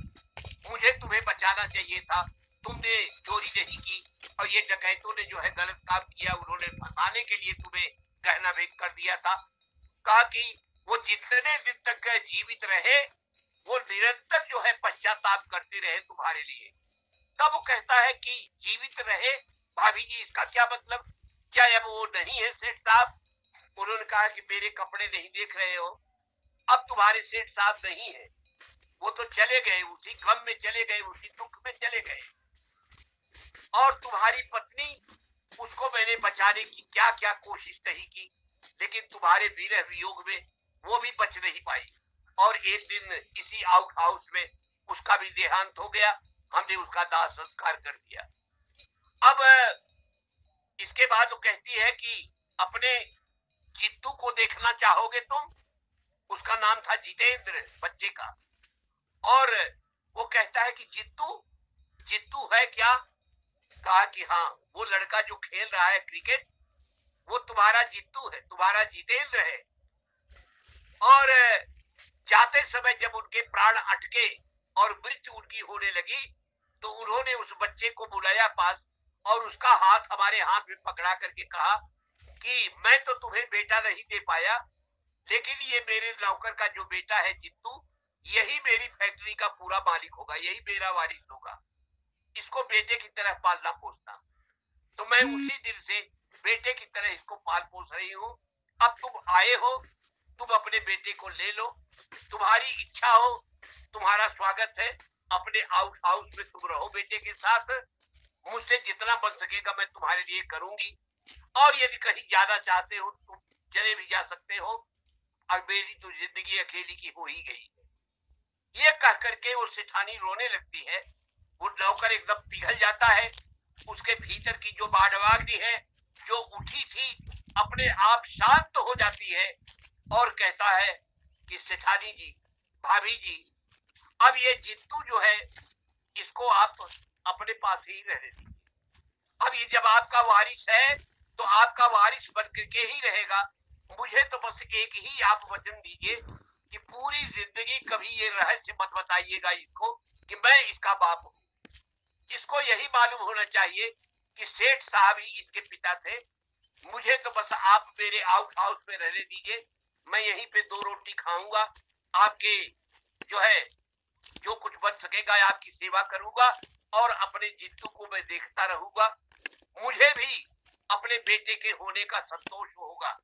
मुझे तुम्हें बचाना चाहिए था, तुमने चोरी नहीं की, और ये डकैतों ने जो है गलत काम किया, उन्होंने फंसाने के लिए तुम्हें गहना भेंट कर दिया था। कहा कि वो जितने दिन तक जीवित रहे वो निरंतर जो है पश्चाताप करते रहे तुम्हारे लिए। तब वो कहता है कि जीवित रहे, भाभी जी इसका क्या मतलब, क्या अब वो नहीं है सेठ साहब? उन्होंने कहा कि मेरे कपड़े नहीं देख रहे हो, अब तुम्हारे सेठ साहब नहीं है, वो तो चले गए, उसी गम में चले गए, उसी दुख में चले गए। और तुम्हारी पत्नी, उसको मैंने बचाने की क्या क्या कोशिश नहीं की, लेकिन तुम्हारे विरह वियोग में वो भी बच नहीं पाई, और एक दिन इसी आउट हाउस में उसका भी देहांत हो गया, हमने उसका दाह संस्कार कर दिया। अब इसके बाद वो कहती है कि अपने जित्तू को देखना चाहोगे तुम? उसका नाम था जितेंद्र बच्चे का। और वो कहता है कि जित्तू, जित्तू है क्या? कहा कि हाँ, वो लड़का जो खेल रहा है क्रिकेट, वो तुम्हारा जित्तू है, तुम्हारा जितेंद्र है। और जाते समय जब उनके प्राण अटके और मृत्यु उनकी होने लगी, तो उन्होंने उस बच्चे को बुलाया पास और उसका हाथ हमारे हाथ में पकड़ा करके कहा कि मैं तो तुम्हें बेटा नहीं दे पाया, लेकिन ये मेरे नौकर का जो बेटा है जित्तू, यही मेरी फैक्ट्री का पूरा मालिक होगा, यही मेरा वारिस होगा, इसको बेटे की तरह पालना पोसना। तो मैं उसी दिन से बेटे की तरह इसको पाल पोस रही हूँ। अब तुम आए हो, तुम अपने बेटे को ले लो, तुम्हारी इच्छा हो, तुम्हारा स्वागत है, अपने आउट हाउस में तुम रहो बेटे के साथ, मुझसे जितना बन सकेगा मैं तुम्हारे लिए करूंगी, और यदि कहीं जाना चाहते हो तुम चले भी जा सकते हो, अब मेरी तो जिंदगी अकेली की हो ही गई है। ये कह करके वो सेठानी रोने लगती है, वो नौकर एकदम पिघल जाता है, उसके भीतर की जो बाड़वाग्नि है जो उठी थी अपने आप शांत हो जाती है, और कहता है कि सेठानी जी, भाभी जी, अब ये जित्तू जो है इसको आप अपने पास ही रहने दीजिए, अब ये जब आपका वारिस है तो आपका वारिस बन करके ही रहेगा। मुझे तो बस एक ही आप वचन दीजिए कि पूरी जिंदगी कभी ये रहस्य मत बताइएगा इसको कि मैं इसका बाप हूँ। इसको यही मालूम होना चाहिए कि सेठ साहब ही इसके पिता थे। मुझे तो बस आप मेरे आउट हाउस में रहने दीजिए, मैं यहीं पे 2 रोटी खाऊंगा, आपके जो है जो कुछ बच सकेगा आपकी सेवा करूंगा, और अपने जित्तू को मैं देखता रहूंगा, मुझे भी अपने बेटे के होने का संतोष होगा।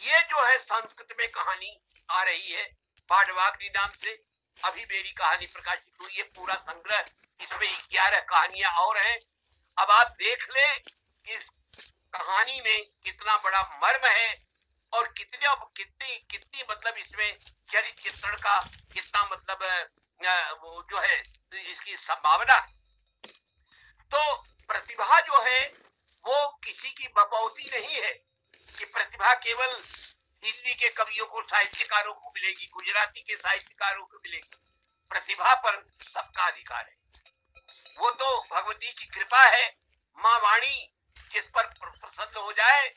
ये जो है संस्कृत में कहानी आ रही है बाड़वाग्नि नाम से। अभी मेरी कहानी प्रकाशित हुई है, पूरा संग्रह, इसमें 11 कहानियां और हैं। अब आप देख ले कि इस कहानी में कितना बड़ा मर्म है, और कितनी कितनी मतलब इसमें चरित्र चित्रण का कितना मतलब वो जो है इसकी संभावना। तो प्रतिभा जो है वो किसी की बपौती नहीं है कि प्रतिभा केवल हिंदी के कवियों को, साहित्यकारों को मिलेगी, गुजराती के साहित्यकारों को मिलेगी। प्रतिभा पर सबका अधिकार है, वो तो भगवती की कृपा है। माँ वाणी जिस पर प्रसन्न हो जाए,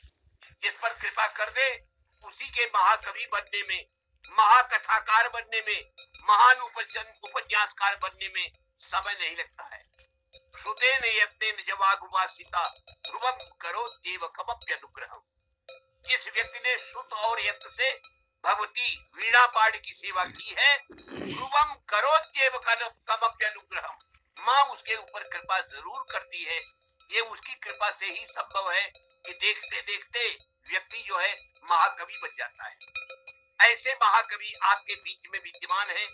जिस पर कृपा कर दे, उसी के महाकवि बनने में, महाकथाकार बनने में, महान उपन्यासकार बनने में समय नहीं लगता है। श्रुतेन यत्नेन जवागुवासिता ध्रुवम करो देवकमप्यनुग्रहम्। जिस व्यक्ति ने श्रुत और यत्न से भगवती वीणा पाठ की सेवा की है, ध्रुवम करो देवकमप्यनुग्रहम्, माँ उसके ऊपर कृपा जरूर करती है। ये उसकी कृपा से ही संभव है कि देखते देखते व्यक्ति जो है महाकवि बन जाता है। ऐसे महाकवि आपके बीच में विद्यमान है।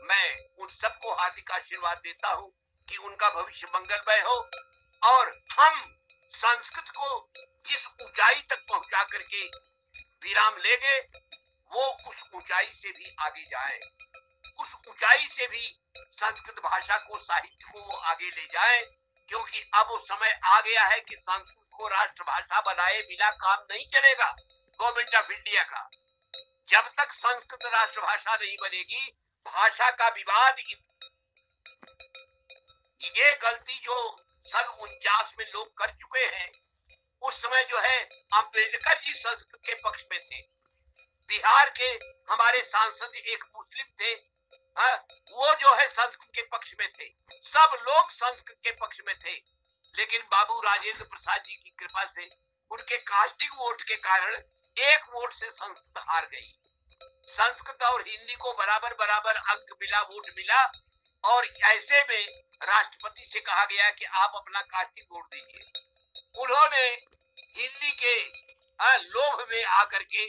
मैं उन सबको हार्दिक आशीर्वाद देता हूँ कि उनका भविष्य मंगलमय हो, और हम संस्कृत को जिस ऊंचाई तक पहुंचा करके विराम लेंगे, वो उस ऊंचाई से भी आगे जाए, उस ऊंचाई से भी संस्कृत भाषा को, साहित्य को वो आगे ले जाए। क्योंकि अब वो समय आ गया है कि संस्कृत को राष्ट्रभाषा बनाए बिना काम नहीं चलेगा गवर्नमेंट ऑफ इंडिया का। जब तक संस्कृत राष्ट्रभाषा नहीं बनेगी, भाषा का विवाद, ये गलती जो सन 49 में लोग कर चुके हैं, उस समय जो है अम्बेडकर जी संस्कृत के पक्ष में थे। बिहार के हमारे सांसद एक मुस्लिम थे, हाँ, वो जो है संस्कृत के पक्ष में थे। सब लोग संस्कृत के पक्ष में थे, लेकिन बाबू राजेंद्र प्रसाद जी की कृपा से उनके कास्टिंग वोट के कारण एक वोट से संस्कृत हार गई। संस्कृत और हिंदी को बराबर बराबर अंक मिला, वोट मिला, और ऐसे में राष्ट्रपति से कहा गया कि आप अपना कास्टिंग वोट दीजिए। उन्होंने हिंदी के लोभ में आकर के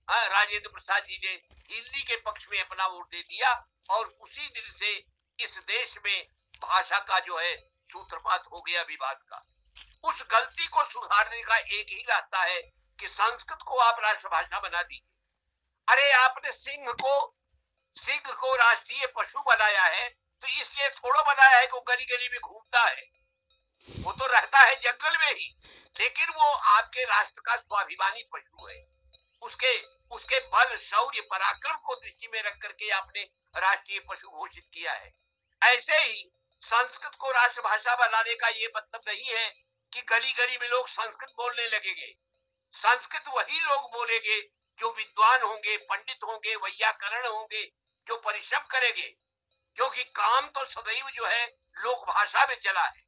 राजेंद्र प्रसाद जी ने हिंदी के पक्ष में अपना वोट दे दिया, और उसी दिन से इस देश में भाषा का जो है सूत्रपात हो गया, विवाद का। उस गलती को सुधारने का एक ही रास्ता है कि संस्कृत को आप राष्ट्रभाषा बना दीजिए। अरे आपने सिंह को राष्ट्रीय पशु बनाया है, तो इसलिए थोड़ा बनाया है कि वो गली गली में घूमता है, वो तो रहता है जंगल में ही, लेकिन वो आपके राष्ट्र का स्वाभिमानी पशु है। उसके बल, शौर्य, पराक्रम को दृष्टि में रख करके आपने राष्ट्रीय पशु घोषित किया है। ऐसे ही संस्कृत को राष्ट्रभाषा बनाने का ये मतलब नहीं है कि गली गली में लोग संस्कृत बोलने लगेंगे। संस्कृत वही लोग बोलेंगे जो विद्वान होंगे, पंडित होंगे, वैयाकरण होंगे, जो परिश्रम करेंगे, क्योंकि काम तो सदैव जो है लोक भाषा में चला है।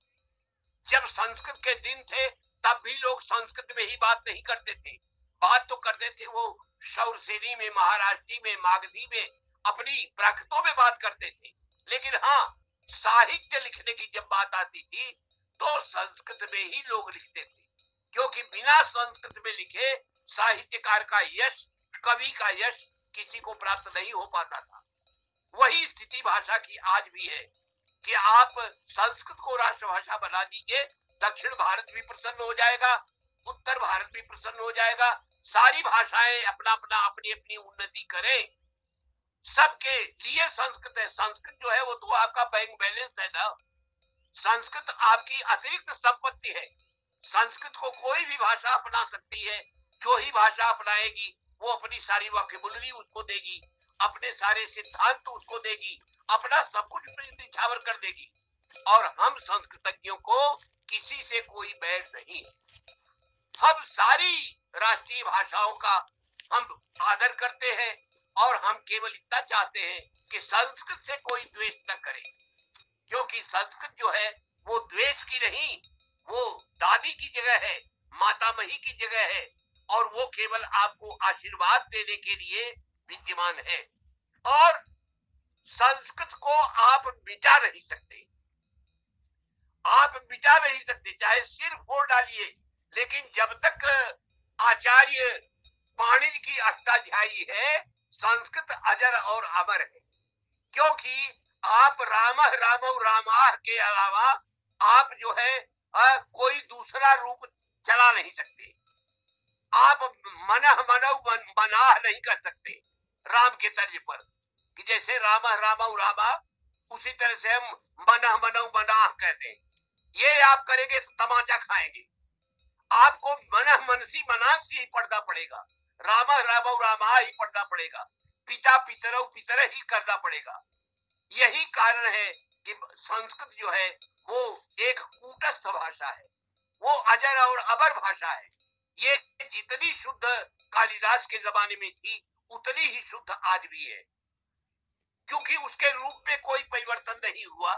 जब संस्कृत के दिन थे तब भी लोग संस्कृत में ही बात नहीं करते थे, बात तो करते थे वो शौरसेनी में, महाराष्ट्री में, मागधी में, अपनी प्राकृतों में बात करते थे। लेकिन हाँ, साहित्य लिखने की जब बात आती थी तो संस्कृत में ही लोग लिखते थे, क्योंकि बिना संस्कृत में लिखे साहित्यकार का यश, कवि का यश किसी को प्राप्त नहीं हो पाता था। वही स्थिति भाषा की आज भी है कि आप संस्कृत को राष्ट्रभाषा बना दीजिए, दक्षिण भारत भी प्रसन्न हो जाएगा, उत्तर भारत भी प्रसन्न हो जाएगा, सारी भाषाएं अपना अपना अपनी अपनी उन्नति करें, सबके लिए संस्कृत है। संस्कृत जो है वो तो आपका बैंक बैलेंस है ना, संस्कृत आपकी अतिरिक्त संपत्ति है। संस्कृत को कोई भी भाषा अपना सकती है, जो ही भाषा अपनाएगी वो अपनी सारी वोकैबुलरी उसको देगी, अपने सारे सिद्धांत उसको देगी, अपना सब कुछ निछावर कर देगी। और हम संस्कृतज्ञों को किसी से कोई बैर नहीं है, हम सारी राष्ट्रीय भाषाओं का हम आदर करते हैं, और हम केवल इतना चाहते हैं कि संस्कृत से कोई द्वेष न करे, क्योंकि संस्कृत जो है वो द्वेष की नहीं, वो दादी की जगह है, मातामही की जगह है, और वो केवल आपको आशीर्वाद देने के लिए विद्यमान है। और संस्कृत को आप मिटा नहीं सकते, आप मिटा नहीं सकते, चाहे सिर फोड़ डालिए, लेकिन जब तक आचार्य पाणिनि की अष्टाध्यायी है, संस्कृत अजर और अमर है। क्योंकि आप रामः रामौ रामाः के अलावा आप जो है कोई दूसरा रूप चला नहीं सकते, आप मनः मनौ मनाह नहीं कर सकते राम के तर्ज पर, कि जैसे रामः रामौ रामा, उसी तरह से हम मनः मनौ मनाह कहते हैं। ये आप करेंगे तो तमाचा खाएंगे, आपको मनः मनसी मनांसी ही पढ़ना पड़ेगा, रामः रामौ रामा ही पढ़ना पड़ेगा, पिता पितरौ पितर ही करना पड़ेगा। यही कारण है कि संस्कृत जो है वो एक कूटस्थ भाषा है, वो अजर और अमर भाषा है। ये जितनी शुद्ध कालिदास के जमाने में थी उतनी ही शुद्ध आज भी है, क्योंकि उसके रूप में कोई परिवर्तन नहीं हुआ।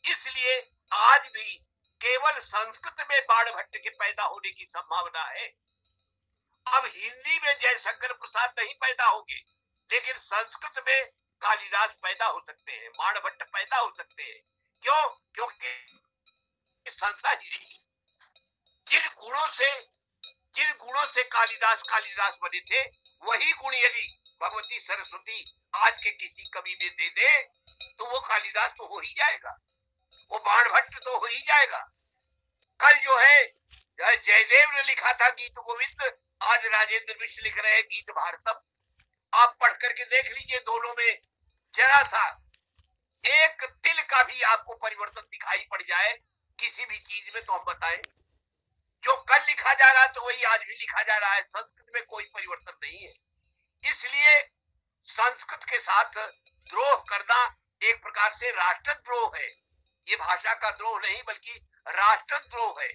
इसलिए आज भी केवल संस्कृत में बाणभट्ट के पैदा होने की संभावना है। अब हिंदी में जयशंकर प्रसाद नहीं पैदा होंगे, लेकिन संस्कृत में कालिदास पैदा हो सकते हैं, बाणभट्ट पैदा हो सकते हैं। क्यों? क्योंकि संस्था ही नहीं। जिन गुणों से कालिदास बने थे, वही गुण यदि भगवती सरस्वती आज के किसी कवि में दे दे तो वो कालिदास तो हो ही जाएगा, वो बाणभट्ट तो हो ही जाएगा। कल जो है जयदेव ने लिखा था गीत गोविंद, आज राजेंद्र मिश्र लिख रहे हैं गीत भारतम। आप पढ़ करके देख लीजिए, दोनों में जरा सा एक तिल का भी आपको परिवर्तन दिखाई पड़ जाए किसी भी चीज में तो हम बताएं। जो कल लिखा जा रहा है तो वही आज भी लिखा जा रहा है, संस्कृत में कोई परिवर्तन नहीं है। इसलिए संस्कृत के साथ द्रोह करना एक प्रकार से राष्ट्रद्रोह है। ये भाषा का द्रोह नहीं बल्कि राष्ट्रद्रोह है।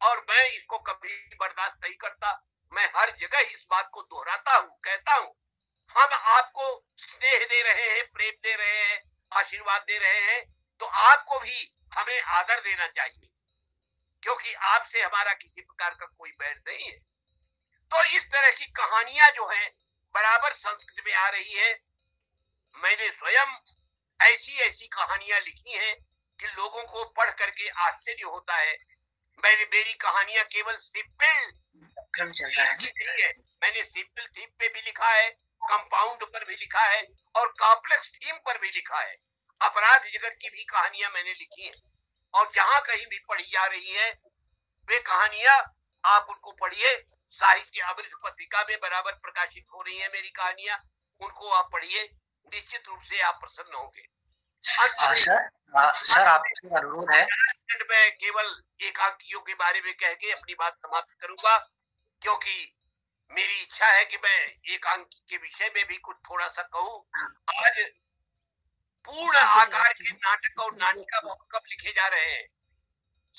और मैं मैं इसको कभी बर्दाश्त नहीं करता। मैं हर जगह इस बात को दोहराता हूँ, कहता हूँ, हम आपको स्नेह दे रहे हैं, प्रेम दे रहे हैं, आशीर्वाद दे रहे हैं, तो आपको भी हमें आदर देना चाहिए, क्योंकि आपसे हमारा किसी प्रकार का कोई बैर नहीं है। तो इस तरह की कहानियां जो है बराबर संस्कृत में आ रही है। मैंने स्वयं ऐसी ऐसी कहानियां लिखी हैं कि लोगों को पढ़ करके आश्चर्य होता है। मेरी कहानियां केवल सिंपल नहीं है, मैंने सिंपल थीम पे भी लिखा है, कंपाउंड पर भी लिखा है और कॉम्प्लेक्स थीम पर भी लिखा है। अपराध जगत की भी कहानियां मैंने लिखी हैं और जहां कहीं भी पढ़ी जा रही है वे कहानियां आप उनको पढ़िए। साहित्य अमृत पत्रिका में बराबर प्रकाशित हो रही है मेरी कहानियां, उनको आप पढ़िए, निश्चित रूप से आप प्रसन्न होंगे।
सर आपसे अनुरोध है,
मैं केवल एकांकियों के बारे में कह के अपनी बात समाप्त करूंगा, क्योंकि मेरी इच्छा है कि मैं एकांकी के विषय में भी कुछ थोड़ा सा कहूं। आज पूर्ण आकार के नाटक और नाटिका बहुत कम लिखे जा रहे हैं।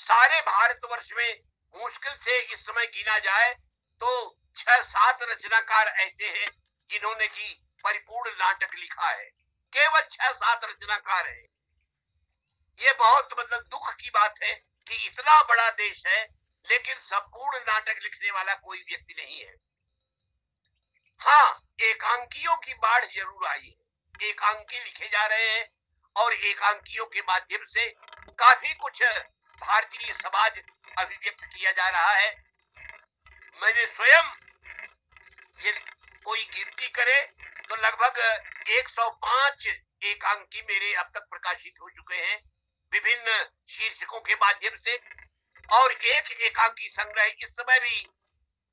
सारे भारतवर्ष में मुश्किल से इस समय गिना जाए तो 6-7 रचनाकार ऐसे हैं जिन्होंने की परिपूर्ण नाटक लिखा है, केवल 6-7 रचनाकार हैं। ये बहुत मतलब दुख की बात है कि इतना बड़ा देश है लेकिन संपूर्ण नाटक लिखने वाला कोई व्यक्ति नहीं है। हाँ, एकांकियों की बाढ़ जरूर आई है, एकांकी लिखे जा रहे हैं और एकांकियों के माध्यम से काफी कुछ भारतीय समाज अभिव्यक्त किया जा रहा है। मैंने स्वयं ये कोई गिनती करे तो लगभग 105 एकांकी मेरे अब तक प्रकाशित हो चुके हैं विभिन्न शीर्षकों के माध्यम से, और एक एकांकी संग्रह इस समय भी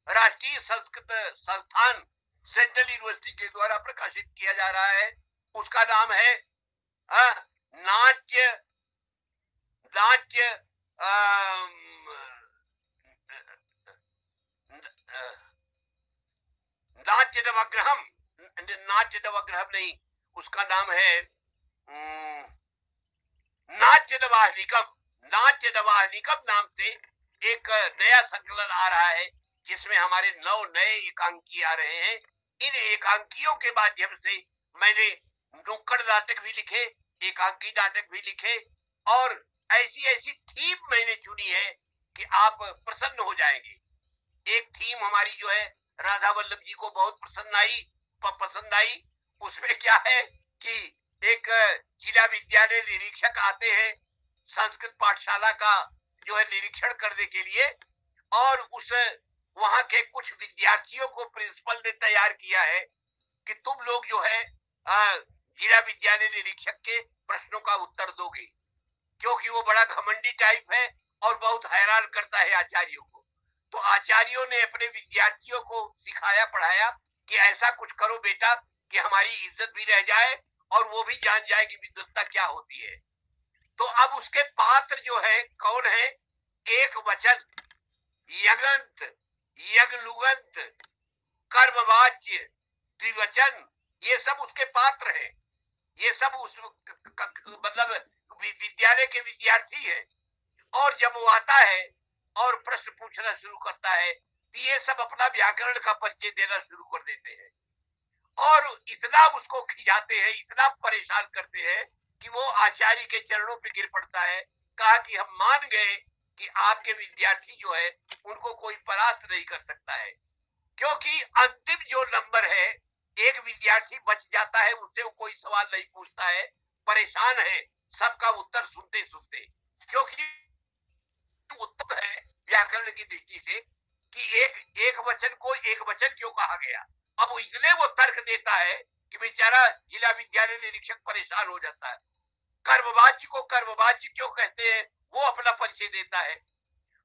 राष्ट्रीय संस्कृत संस्थान सेंट्रल यूनिवर्सिटी के द्वारा प्रकाशित किया जा रहा है। उसका नाम है नाट्य नाट्य नाट्य नवग्रहम, नाट्य नवग्रहम नहीं, उसका नाम है नाट्य नवाहनिकम। नाट्य नवाहनिकम नाम से एक नया संकलन आ रहा है जिसमें हमारे 9 नए एकांकी आ रहे हैं। इन एकांकियों के माध्यम से मैंने नुक्कड़ नाटक भी लिखे, एकांकी नाटक भी लिखे, और ऐसी ऐसी थीम मैंने चुनी है कि आप प्रसन्न हो जाएंगे। एक थीम हमारी जो है राधा वल्लभ जी को बहुत पसंद आई। उसमें क्या है कि एक जिला विद्यालय निरीक्षक आते हैं संस्कृत पाठशाला का जो है निरीक्षण करने के लिए, और उस वहां के कुछ विद्यार्थियों को प्रिंसिपल ने तैयार किया है कि तुम लोग जो है जिला विद्यालय निरीक्षक के प्रश्नों का उत्तर दोगे, क्योंकि वो बड़ा घमंडी टाइप है और बहुत हैरान करता है आचार्यों को। तो आचार्यों ने अपने विद्यार्थियों को सिखाया पढ़ाया कि ऐसा कुछ करो बेटा कि हमारी इज्जत भी रह जाए और वो भी जान जाए कि विद्वत्ता क्या होती है। तो अब उसके पात्र जो है कौन है, एक वचन, यगंत, यगलुगंत, कर्मवाच्य, द्विवचन, ये सब उसके पात्र हैं। ये सब उस मतलब विद्यालय के विद्यार्थी है, और जब वो आता है और प्रश्न पूछना शुरू करता है तो ये सब अपना व्याकरण का परिचय देना शुरू कर देते हैं और इतना उसको खिजाते हैं, इतना परेशान करते हैं कि वो आचार्य के चरणों पे गिर पड़ता है। कहा कि हम मान गए कि आपके विद्यार्थी जो है उनको कोई परास्त नहीं कर सकता है, क्योंकि अंतिम जो नंबर है एक विद्यार्थी बच जाता है, उससे वो कोई सवाल नहीं पूछता है, परेशान है सबका उत्तर सुनते सुनते, क्योंकि उत्तर है व्याकरण की दृष्टि से कि एक वचन को एक वचन क्यों कहा गया। अब इसलिए वो तर्क देता है कि बेचारा जिला विद्यालय निरीक्षक परेशान हो जाता है। कर्मवाच्य को कर्मवाच्य क्यों कहते हैं वो अपना परिचय देता है।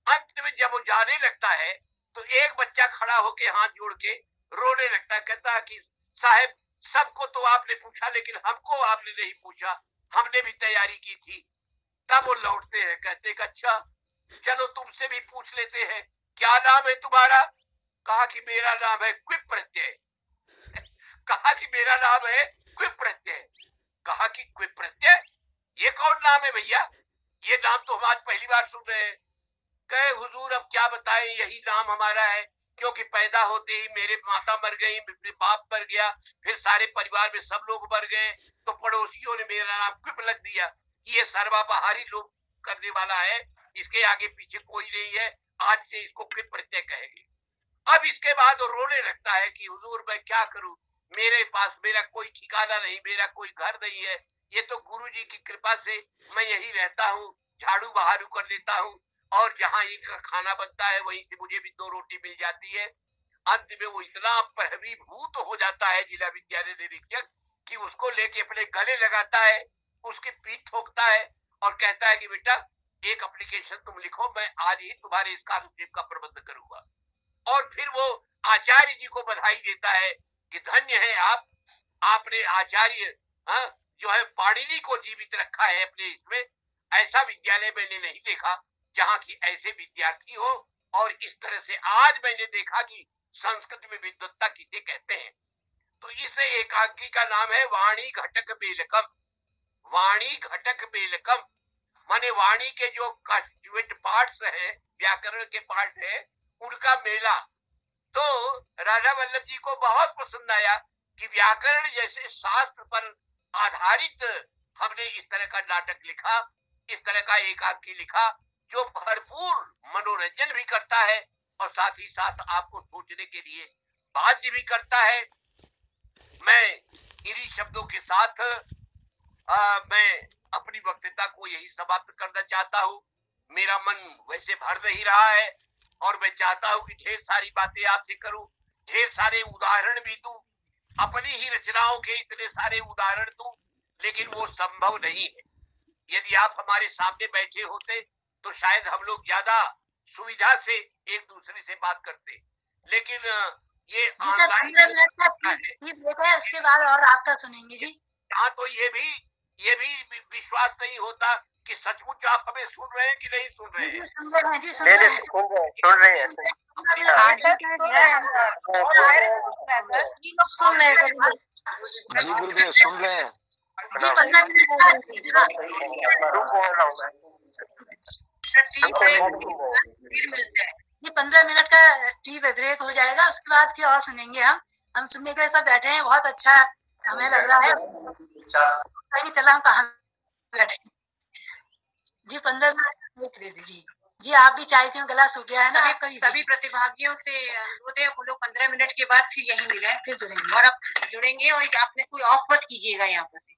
अंत में जब वो जाने लगता है तो एक बच्चा खड़ा होके हाथ जोड़ के रोने लगता है, कहता है कि साहब सबको तो आपने पूछा लेकिन हमको आपने नहीं पूछा, हमने भी तैयारी की थी। तब वो लौटते हैं, कहते कि अच्छा चलो तुमसे भी पूछ लेते हैं, क्या नाम है तुम्हारा। कहा कि मेरा नाम है क्विप प्रत्यय। कहा कि मेरा नाम है क्विप प्रत्यय। कहा कि क्विप प्रत्यय ये कौन नाम है भैया, ये नाम तो हम आज पहली बार सुन रहे हैं। कहे हुजूर अब क्या बताएं, यही नाम हमारा है, क्योंकि पैदा होते ही मेरे माता मर गई, मेरे बाप मर गया, फिर सारे परिवार में सब लोग मर गए, तो पड़ोसियों ने मेरा नाम क्यों लग दिया। ये सर्वबाहरी लोग करने वाला है, इसके आगे पीछे कोई नहीं है, आज से इसको फिर प्रत्यय कहेंगे। अब इसके बाद वो रोने लगता है कि हुजूर मैं क्या करूं, मेरे पास मेरा कोई ठिकाना नहीं, मेरा कोई घर नहीं है, ये तो गुरु जी की कृपा से मैं यही रहता हूँ, झाड़ू बहारू कर लेता हूँ, और जहाँ इनका खाना बनता है वहीं से मुझे भी 2 रोटी मिल जाती है। अंत में वो इतना प्रभीभूत हो जाता है जिला विद्यालय निरीक्षक कि उसको लेके अपने गले लगाता है, उसकी पीठ ठोकता है और कहता है कि बेटा एक एप्लीकेशन तुम लिखो, मैं आज ही तुम्हारे स्कॉलरशिप का प्रबंध करूंगा। और फिर वो आचार्य जी को बधाई देता है कि धन्य है आप, आपने आचार्य जो है पाणिनि को जीवित रखा है अपने इसमें। ऐसा विद्यालय मैंने नहीं देखा जहाँ की ऐसे विद्यार्थी हो, और इस तरह से आज मैंने देखा कि संस्कृत में विद्वत्ता किसे कहते हैं। तो इस एकांकी का नाम है वाणी घटक बेलकम। वाणी घटक बेलकम माने वाणी के जो कॉन्स्टिट्यूएंट पार्ट्स है, व्याकरण के पार्ट है, उनका मेला। तो राधा वल्लभ जी को बहुत पसंद आया कि व्याकरण जैसे शास्त्र पर आधारित हमने इस तरह का नाटक लिखा, इस तरह का एकांकी लिखा जो भरपूर मनोरंजन भी करता है और साथ ही साथ आपको सोचने के लिए बाध्य भी करता है। मैं इन्हीं शब्दों के साथ मैं अपनी वक्तव्यता को यही समाप्त करना चाहता हूँ। मेरा मन वैसे भर नहीं रहा है और मैं चाहता हूँ कि ढेर सारी बातें आपसे करूं, ढेर सारे उदाहरण भी दूं, अपनी ही रचनाओं के इतने सारे उदाहरण दूं, लेकिन वो संभव नहीं है। यदि आप हमारे सामने बैठे होते तो शायद हम लोग ज्यादा सुविधा से एक दूसरे से बात करते, लेकिन ये
उसके बाद और आपका सुनेंगे जी।
हाँ, तो ये भी विश्वास नहीं होता कि सचमुच आप हमें सुन रहे हैं कि नहीं सुन रहे हैं।
सुन रहे हैं जी, सुन रहे हैं।
सुन रहे हैं
जी 15 मिनट का टी ब्रेक हो जाएगा, उसके बाद फिर और सुनेंगे। हम सुनने के लिए सब बैठे हैं, बहुत अच्छा हमें लग रहा है। नहीं चला हम कहाँ बैठे जी। 15 मिनट दे दीजिए जी। आप भी चाय क्यों, गला सूख गया है ना आपका।
सभी प्रतिभागियों से अनुरोध है, वो लोग 15 मिनट के बाद फिर यही मिले, फिर जुड़ेंगे और अब जुड़ेंगे। और आपने कोई ऑफ मत कीजिएगा यहाँ पर से।